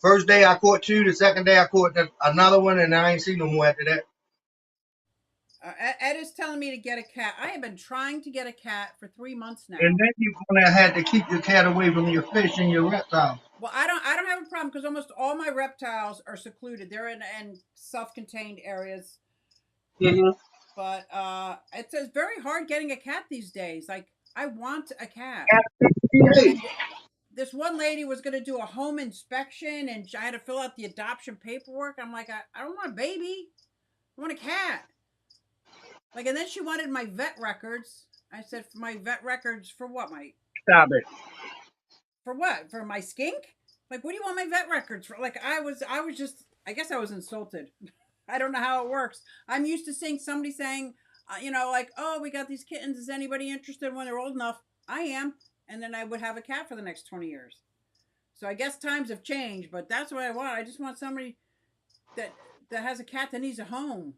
First day I caught two. The second day I caught another one, and I ain't seen no more after that. Ed is telling me to get a cat. I have been trying to get a cat for 3 months now. And then you're gonna have to keep your cat away from your fish and your reptiles. Well, I don't have a problem because almost all my reptiles are secluded. They're in self-contained areas. Mm-hmm. But it's very hard getting a cat these days. Like I want a cat. And this one lady was going to do a home inspection, and I had to fill out the adoption paperwork. I'm like, I don't want a baby. I want a cat. Like, and then she wanted my vet records. I said, for my vet records for what? Stop it. For what? For my skink? Like, what do you want my vet records for? Like, I was just, I guess I was insulted. I don't know how it works. I'm used to seeing somebody saying, like, oh, we got these kittens. Is anybody interested when they're old enough? I am. And then I would have a cat for the next 20 years. So I guess times have changed, but that's what I want. I just want somebody that has a cat that needs a home.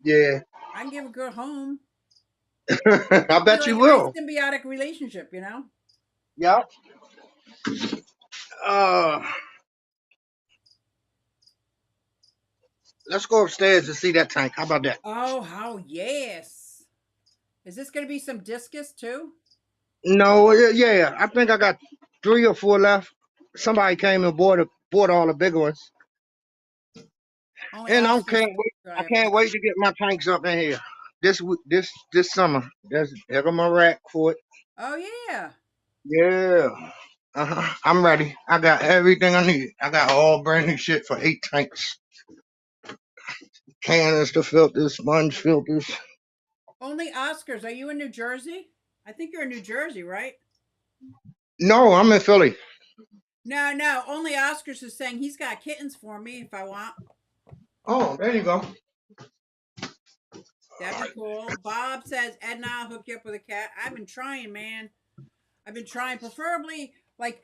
Yeah. I can give a good home. I bet Be you like a will. nice symbiotic relationship, you know? Yeah. Uh, let's go upstairs and see that tank. How about that? Oh, how yes. Is this going to be some discus too? No, yeah. I think I got 3 or 4 left. Somebody came and bought all the big ones. Only And Oscars. I can't wait to get my tanks up in here. This summer. There go my rack for it. Oh yeah. Yeah. I'm ready. I got everything I need. I got all brand new shit for 8 tanks. Canister filters, sponge filters. Only Oscars. Are you in New Jersey? I think you're in New Jersey, right? No, I'm in Philly. No, no. Only Oscars is saying he's got kittens for me if I want. Oh, there you go. That'd be cool. Bob says, Edna, I'll hook you up with a cat. I've been trying, man. I've been trying. Preferably, like,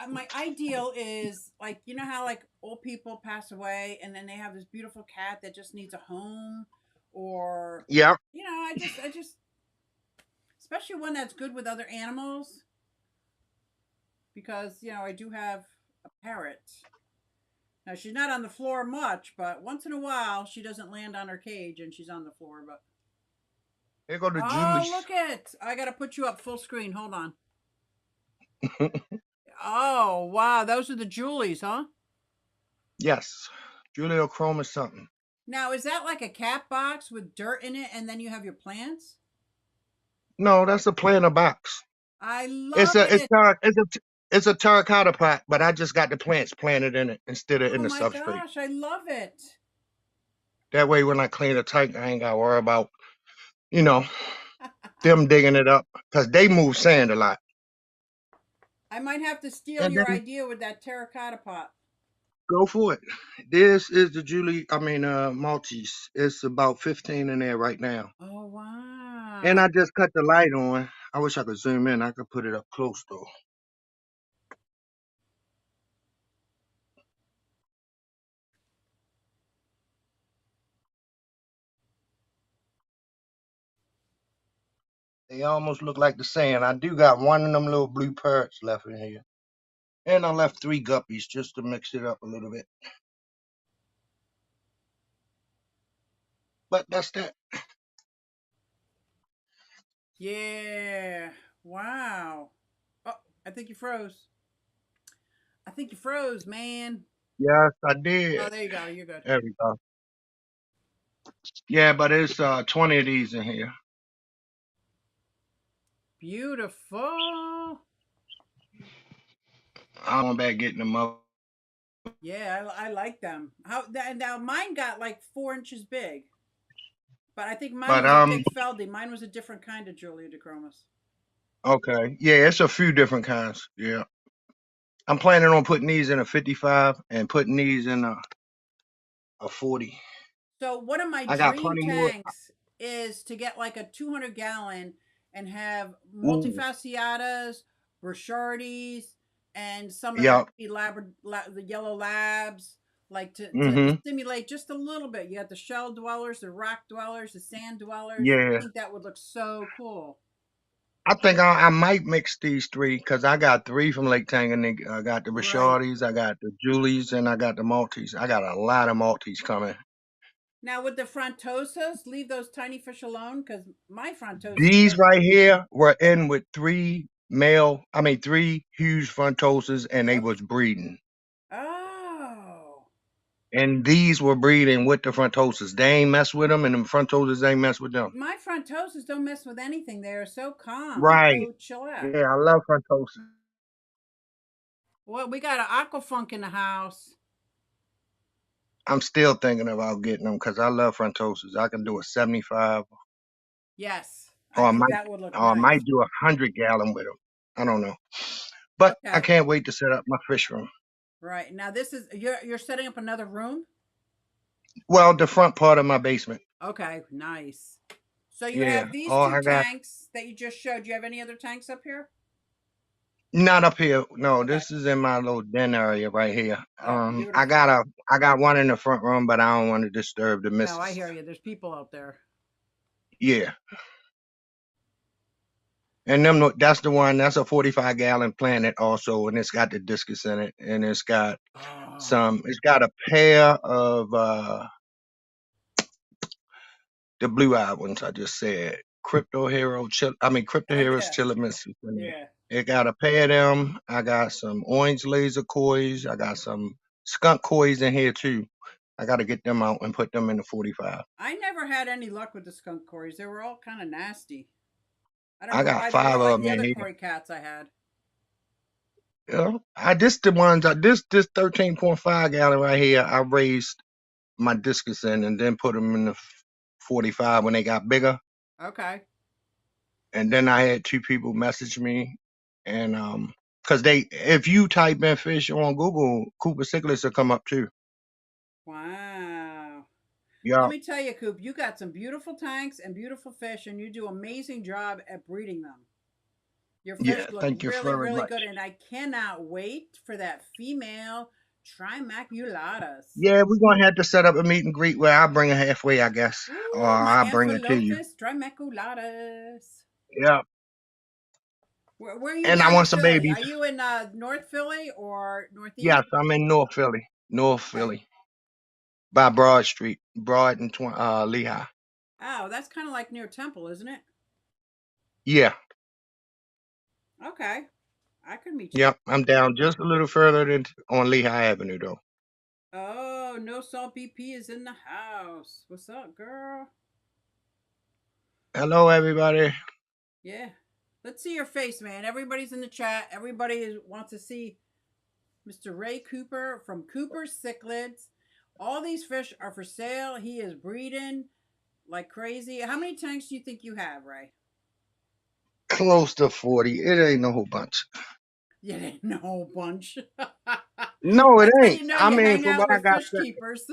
my ideal is, like, you know how, like, old people pass away and then they have this beautiful cat that just needs a home? Or, Yeah. I just, especially one that's good with other animals. Because, I do have a parrot. Now, she's not on the floor much, but once in a while, she doesn't land on her cage and she's on the floor. But Here go the oh, Julies. look it! I gotta put you up full screen. Hold on. Oh, wow, those are the Julies, huh? Yes. Juliochrome is something. Now, is that like a cat box with dirt in it, and then you have your plants? No, that's a planter box. I It's love a it. it's a terracotta pot, but I just got the plants planted in it instead of in Oh the my substrate. gosh, I love it. That way, when I clean the tank, I ain't got to worry about you know them digging it up because they move sand a lot. I might have to steal And your then idea with that terracotta pot. go for it. This is the Maltese. It's about 15 in there right now. Oh And wow. I just cut the light on. I wish I could zoom in. I could put it up close though. They almost look like the sand. I do got one of them little blue parrots left in here. And I left 3 guppies just to mix it up a little bit. But that's that. Yeah. Wow. Oh, I think you froze. I think you froze, man. Yes, I Oh, did. there you go. You're good. There we go. Yeah, but it's 20 of these in here. Beautiful. I'm going back getting them up. Yeah, I like them. Now mine got like 4 inches big, but I think mine But was a thick feldy. Mine was a different kind of Julia DeChromis. okay. Yeah, it's a few different kinds. Yeah. I'm planning on putting these in a 55 and putting these in a 40. So one of my I got dream plenty more. tanks is to get like a 200-gallon and have Ooh. multifasciatas, Burchards, and some of the Yep. the yellow labs, like to Mm-hmm. stimulate just a little bit. You got the shell dwellers, the rock dwellers, the sand dwellers. I Yeah. think that would look so cool. I think I might mix these 3 because I got 3 from Lake Tanganyika. I got the Right. Rivolitis, I got the Julies, and I got the Maltese. I got a lot of Maltese coming. Now with the frontosas, leave those tiny fish alone because my frontosas These are. right here were in with 3 huge frontoses, and they Okay. was breeding. Oh. And these were breeding with the frontoses. They ain't mess with them, and the frontoses ain't mess with them. My frontosas don't mess with anything. They are so calm, Right. so chillax. Yeah, I love frontoses. Well, we got an aquafunk in the house. I'm still thinking about getting them because I love frontoses. I can do a 75, Yes, I or I think might, that would look or I nice. might do 100-gallon with them. I don't know, but I Okay, can't wait to set up my fish room. right now this is you're setting up another room. Well, the front part of my basement. Okay, nice. So you Yeah. have these Oh, two I got tanks that you just showed. Do you have any other tanks up here? not up here. No, Okay. this is in my little den area right here. Oh, beautiful. I got one in the front room, but I don't want to disturb the No, I missus. hear you. There's people out there. Yeah. And that's the one. That's a 45-gallon planet also, and it's got the discus in it, and it's got Oh, It's got a pair of the blue-eyed ones I just said. Crypto oh Heroes yes, Chillamis in there. yeah. It got a pair of them. I got some orange laser coys. I got some skunk coys in here too. I got to get them out and put them in the 45. I never had any luck with the skunk cories. They were all kind of nasty. I don't I know got why they 5 weren't like of them the in other here. cory cats I had. I This the ones this 13.5-gallon right here. I raised my discus in and then put them in the 45 when they got bigger. Okay. And then I had 2 people message me, and because if you type in fish on Google, Cooper Cichlids will come up too. Wow. Let Yeah, me tell you, Coop, you got some beautiful tanks and beautiful fish, and you do an amazing job at breeding them. Your fish yeah. look Thank you really, very really much. good, and I cannot wait for that female Trimaculatus. Yeah, we're gonna have to set up a meet and greet where I bring her halfway, I guess, or Ooh, my I'll bring her to you. Amphalotus Trimaculatus. Yeah, Where are you and I down in want some Philly? babies. Are you in North Philly or Northeast? Yes, I'm in North Philly, North Okay. Philly, by Broad Street, Broad and Lehigh. Oh, that's kind of like near Temple, isn't it? Yeah, Okay. I could meet you. yep. I'm down just a little further than on Lehigh Avenue though. Oh, No Salt BP is in the house. What's up, girl? Hello, everybody. Yeah. Let's see your face, man. Everybody's in the chat. Everybody wants to see Mr. Ray Cooper from Cooper's Cichlids. All these fish are for sale. He is breeding like crazy. How many tanks do you think you have, Ray? Close to 40. It ain't no whole bunch. You didn't know a whole bunch. No, it That's how ain't. you know I you mean, hang from out what I with got fish keepers.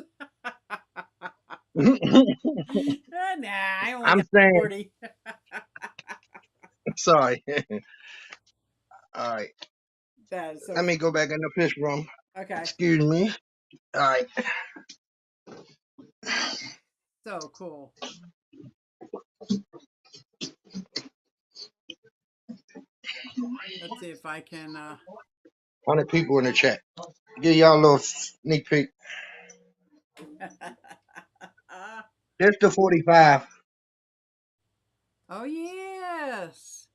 Nah, I only I'm got saying, 40. sorry. All right. That is so Let me go back in the fish room. okay. Excuse me. All right. So cool. Let's see if I can 100 people in the chat. Give y'all a little sneak peek. There's the 45. Oh yes.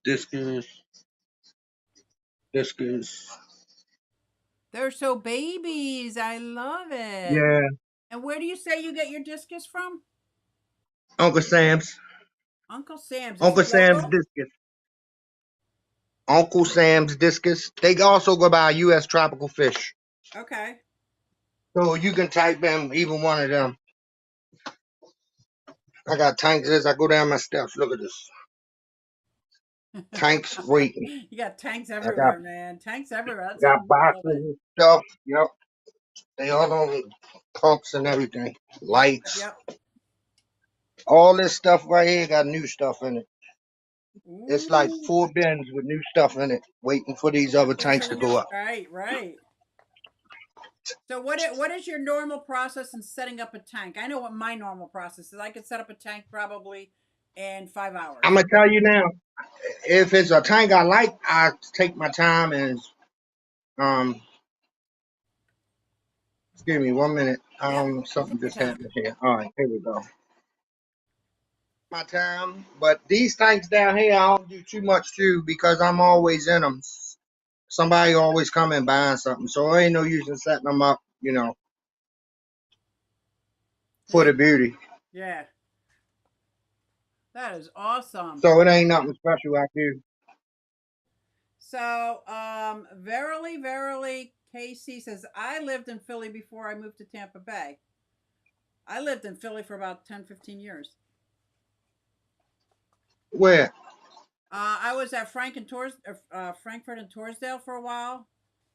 Discus. Discus. They're so babies. I love it. Yeah. And where do you say you get your discus from? Uncle Sam's. Uncle Sam's. Is Uncle it Sam's local? Discus. Uncle Sam's Discus. They also go by U.S. tropical fish. Okay. So you can type in either one of them. I got tanks as I go down my steps. Look at this. Tanks waiting. You got tanks I got everywhere, man. Tanks everywhere. That's got I boxes love it. and stuff. Yep. They all on pumps and everything. Yep. Lights. Yep. All this stuff right here got new stuff in it. It's like Ooh. 4 bins with new stuff in it, waiting for these other Wait tanks for to the go new up. right, right. So what is your normal process in setting up a tank? I know what my normal process is. I could set up a tank probably in 5 I'm hours. gonna tell you now. If it's a tank I like, I take my time and um. Excuse me, 1 minute. Yep. You Something take your just time. happened here. All right, here we go. My time, but these tanks down here, I don't do too much too because I'm always in them. Somebody always come and buying something, so there ain't no use in setting them up, for Yeah. the beauty. Yeah. That is awesome. So it ain't nothing special I do. So, verily, verily, Casey says, I lived in Philly before I moved to Tampa Bay. I lived in Philly for about 10, 15 years. Where? I was at Frankfurt and Torresdale for a while,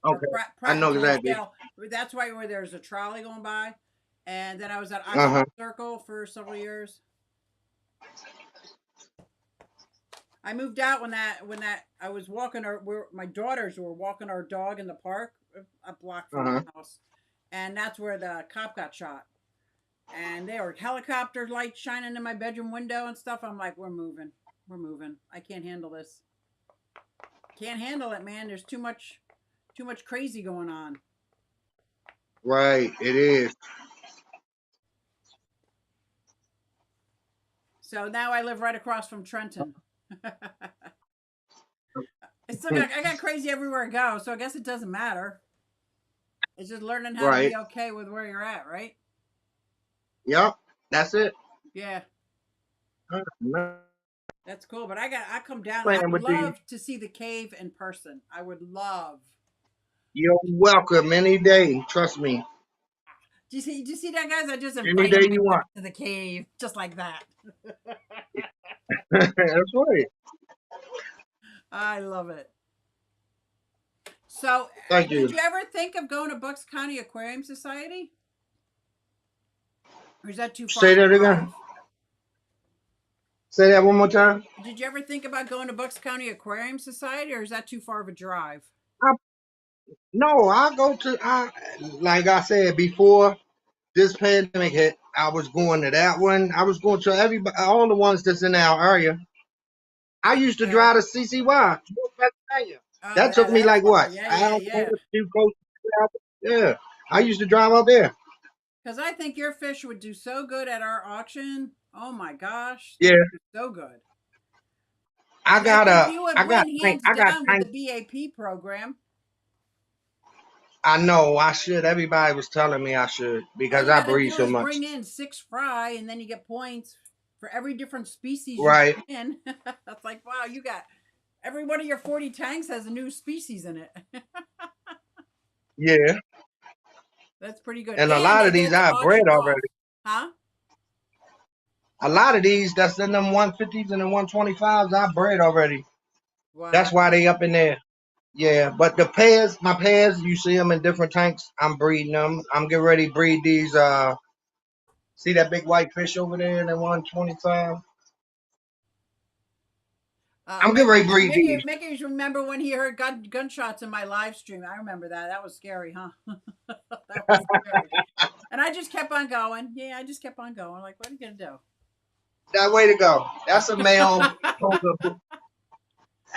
or Okay, I Pratt and know exactly. Torresdale. That's right where there's a trolley going by. And then I was at Uh Oxford huh. Circle for several years. I moved out when I was walking my daughters were walking our dog in the park a block Uh from huh. my house, and that's where the cop got shot. And there were helicopter lights shining in my bedroom window and stuff. I'm like, we're moving. I can't handle this. Can't handle it, man. There's too much crazy going on. Right, it is. So now I live right across from Trenton. I got crazy everywhere I go, so I guess it doesn't matter. It's just learning how to Right. be okay with where you're at, right? Yep. That's it. Yeah. I'm not That's cool, but I come down. I playing would with these. love to see the cave in person. I would love. You're welcome any day. Trust me. Do you see that, guys? I just Any invited day you myself want. to the cave, just like that. That's right. I love it. So, Thank did you. you ever think of going to Bucks County Aquarium Society, or is that too far Say of that a again. drive? Say that one more time. Did you ever think about going to Bucks County Aquarium Society, or is that too far of a drive? I, no, I go to. Like I said before this pandemic hit. I was going to that one. I was going to everybody, all the ones that's in our area. I used to Okay. drive to CCY, Pennsylvania. Oh, That took me that's like far. what? Yeah, I yeah, don't know, yeah. too close. Yeah, I used to drive up there. Because I think your fish would do so good at our auction. Oh my gosh, they Yeah, would do so good. I And I got think you would win tank. hands I got down with tank. the BAP program. I know I should. Everybody was telling me I should All because you I got to breathe do so is much. bring in 6 fry, and then you get points for every different species you Right. put in. It's like, wow, you got every one of your 40 tanks has a new species in it. Yeah. That's pretty good. And a And lot they of these get to I bred auction off. already. Huh? A lot of these that's in them 150s and the 125s I bred already. That's Wow. why they up in there. Yeah, but the pairs, my pairs, you see them in different tanks. I'm breeding them. I'm getting ready to breed these. See that big white fish over there in the 125? I'm getting ready to breed these. Mickey remember when he heard gunshots in my live stream. I remember that. That was scary, huh? That was scary. And I just kept on going. Yeah, I just kept on going. Like, what are you gonna do? That way to go. That's a male hoga.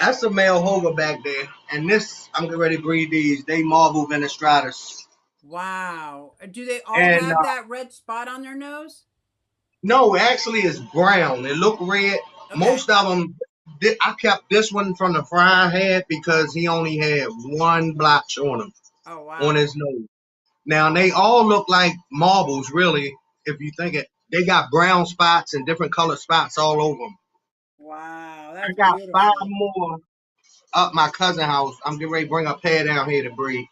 That's a male hoga back there. And this, I'm getting ready to breed these. They marble Venestradas. Wow. Do they all And have that red spot on their nose? no, actually, it's brown. It look red. Okay. Most of them, I kept this one from the fry head because he only had one blotch on him, Oh on wow. his nose. Now, they all look like marbles, really, if you think it. They got brown spots and different color spots all over them. Wow. I That's got five beautiful. more up my cousin house. I'm getting ready to bring a pair down here to breed.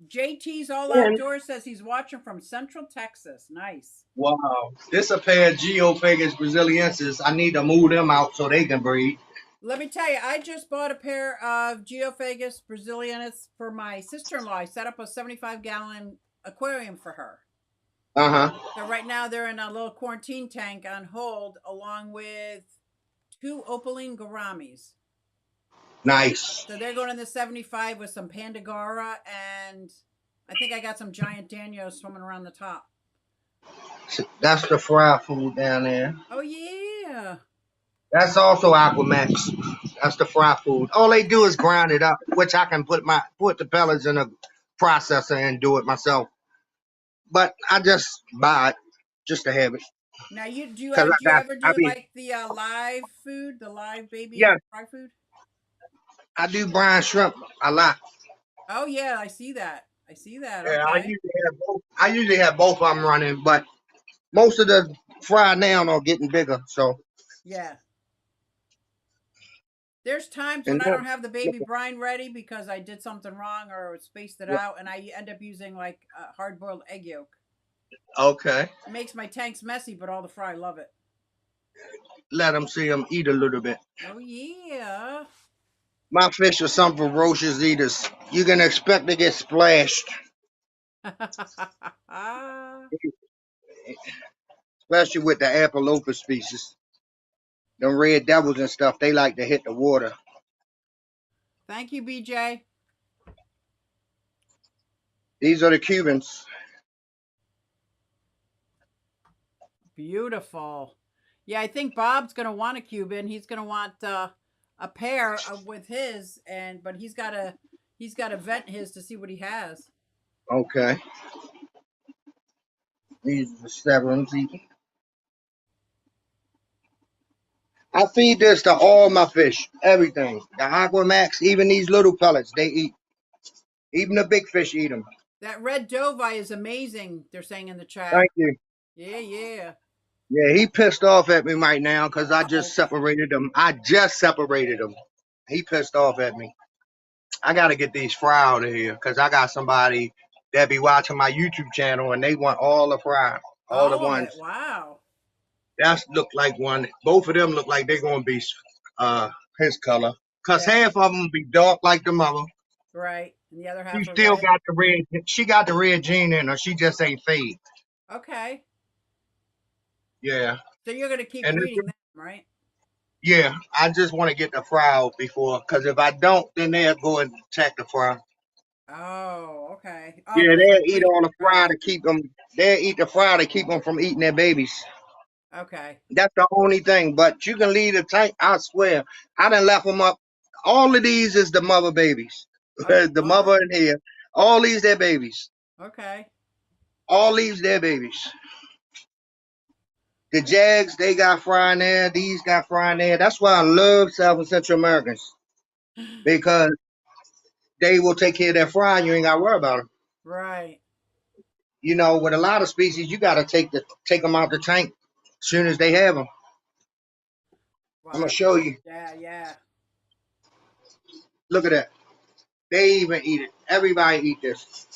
JT's All And Outdoors says he's watching from Central Texas. Nice. wow, this a pair of Geophagus Braziliensis. I need to move them out so they can breed. Let me tell you, I just bought a pair of Geophagus Brazilianus for my sister-in-law. I set up a 75-gallon aquarium for her. Uh huh. So right now they're in a little quarantine tank on hold, along with 2 opaline gouramis. Nice. So they're going in the 75 with some Pandagara, and I think I got some giant Danios swimming around the top. That's the fry food down there. Oh yeah. That's also Aquamax. That's the fry food. All they do is grind it up, which I can put the pellets in a processor and do it myself. But I just buy it just to have it. Now you Cause do you ever I do mean, like the live food, the live baby yeah, fry food? I do brine shrimp a lot. Oh yeah, I see that. I see that. Yeah, Okay. I usually have both of them running, but most of the fry now are getting bigger. So Yeah. There's times when and I then, don't have the baby brine ready because I did something wrong or spaced it out, and I end up using like a hard-boiled egg yolk. okay, It makes my tanks messy, but all the fry love it. let them see them eat a little bit. Oh yeah. My fish are some ferocious eaters. You can expect to get splashed, especially with the Apolopa species. Them red devils and stuff, they like to hit the water. Thank you, BJ. These are the Cubans. Beautiful. Yeah, I think Bob's gonna want a Cuban. He's gonna want a pair with his, but he's gotta vet his to see what he has. Okay. These are the Severums eating. I feed this to all my fish, everything. The Aquamax, even these little pellets, they eat. Even the big fish eat them. That red Dovi is amazing. They're saying in the chat. Thank you. Yeah, yeah. Yeah, he pissed off at me right now because I Uh-oh. just separated them. I just separated them. He pissed off at me. I got to get these fry out of here because I got somebody that be watching my YouTube channel and they want all the fry, all the All of ones. it. Wow. That's look like one. Both of them look like they're gonna be uh his color. Cause Yeah. half of them be dark like the mother. Right. And the other She half are still red. got the red. She got the red gene in her. She just ain't fade. Okay. Yeah. So you're gonna keep And breeding them, right? yeah, I just want to get the fry out before. Cause if I don't, then they'll go and attack the fry. Oh, okay. Oh, Yeah, because they're they'll eat breeding, all the fry right? to keep them. They'll eat the fry to keep them from eating their babies. Okay. That's the only thing. But you can leave the tank. I swear, I done left them up. All of these is the mother babies. Oh, The wow. mother in here. All these their babies. Okay. All these their babies. The Jags, they got fry in there. These got fry in there. That's why I love South and Central Americans because they will take care of their fry. And you ain't got to worry about them. Right. You know, with a lot of species, you got to take them out the tank. soon as they have them. Wow, I'm gonna show you. yeah, yeah. Look at that. They even eat it. Everybody eat this.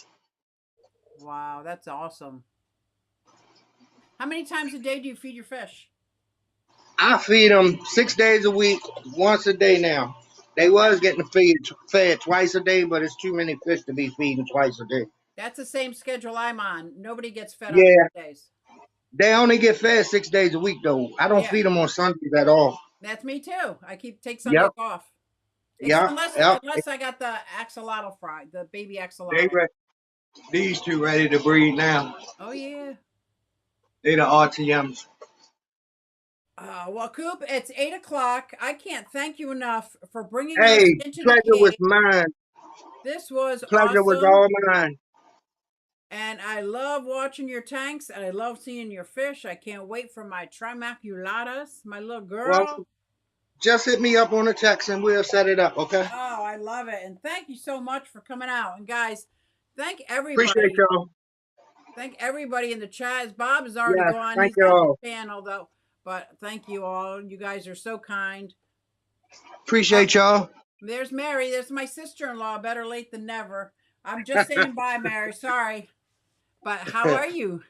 Wow, that's awesome. How many times a day do you feed your fish? I feed them 6 days a week, once a day now. They Okay. was getting fed twice a day, but it's too many fish to be feeding twice a day. That's the same schedule I'm on. Nobody gets fed on Yeah, days. they only get fed 6 days a week though. I don't Yeah, feed them on Sundays at all. that's me too. I take Sundays Yep, off. yep, yep. Unless I got the axolotl fry, the baby They axolotl. re- these two ready to breed now. Oh yeah. They the RTMs. Well, Coop, it's 8 o'clock. I can't thank you enough for bringing us Hey, into the pleasure was cave. mine. This was Pleasure was awesome. all mine. And I love watching your tanks, and I love seeing your fish. I can't wait for my Trimaculatus, my little Well, girl. just hit me up on the text and we'll set it up, okay? Oh, I love it. And thank you so much for coming out. And guys, thank Appreciate everybody. y'all. Thank everybody in the chat. Bob is already Yes, gone. thank He's got the y'all. channel though. But thank you all. You guys are so kind. Appreciate y'all. There's Mary. There's my sister-in-law. Better late than never. I'm just saying bye, Mary. Sorry. But how are you?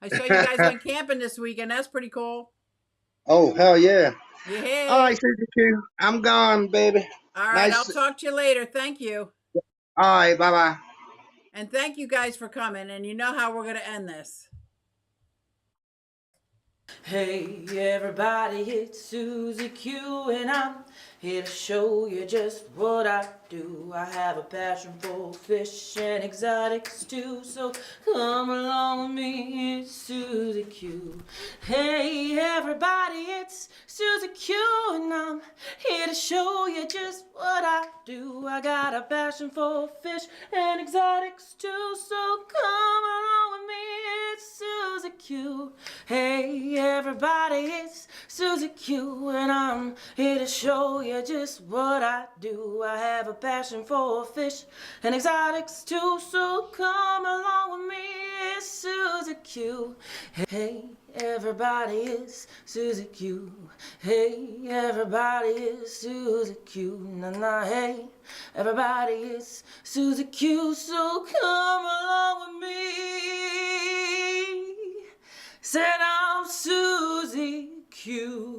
I saw you guys went camping this weekend. That's pretty cool. Oh, hell yeah. All Yay. right, CGQ. I'm gone, baby. All right. I'll Nice. talk to you later. Thank you. All right, bye-bye. And thank you guys for coming. And you know how we're going to end this. Hey everybody, it's Susie Q and I'm here to show you just what I do. I have a passion for fish and exotic stew, so come along with me, it's Susie Q. Hey everybody, it's Susie Q and I'm here to show you just what I do. I got a passion for fish and exotic stew, so come along with me, it's Susie Q. Hey everybody, it's Susie Q and I'm here to show you just what I do. I have a passion for fish and exotics too, so come along with me, it's Susie Q. Hey everybody, it's Susie Q. Hey everybody, it's Susie Q. Na na, hey everybody, it's Susie Q, so come along with me. Said I'm Susie Q.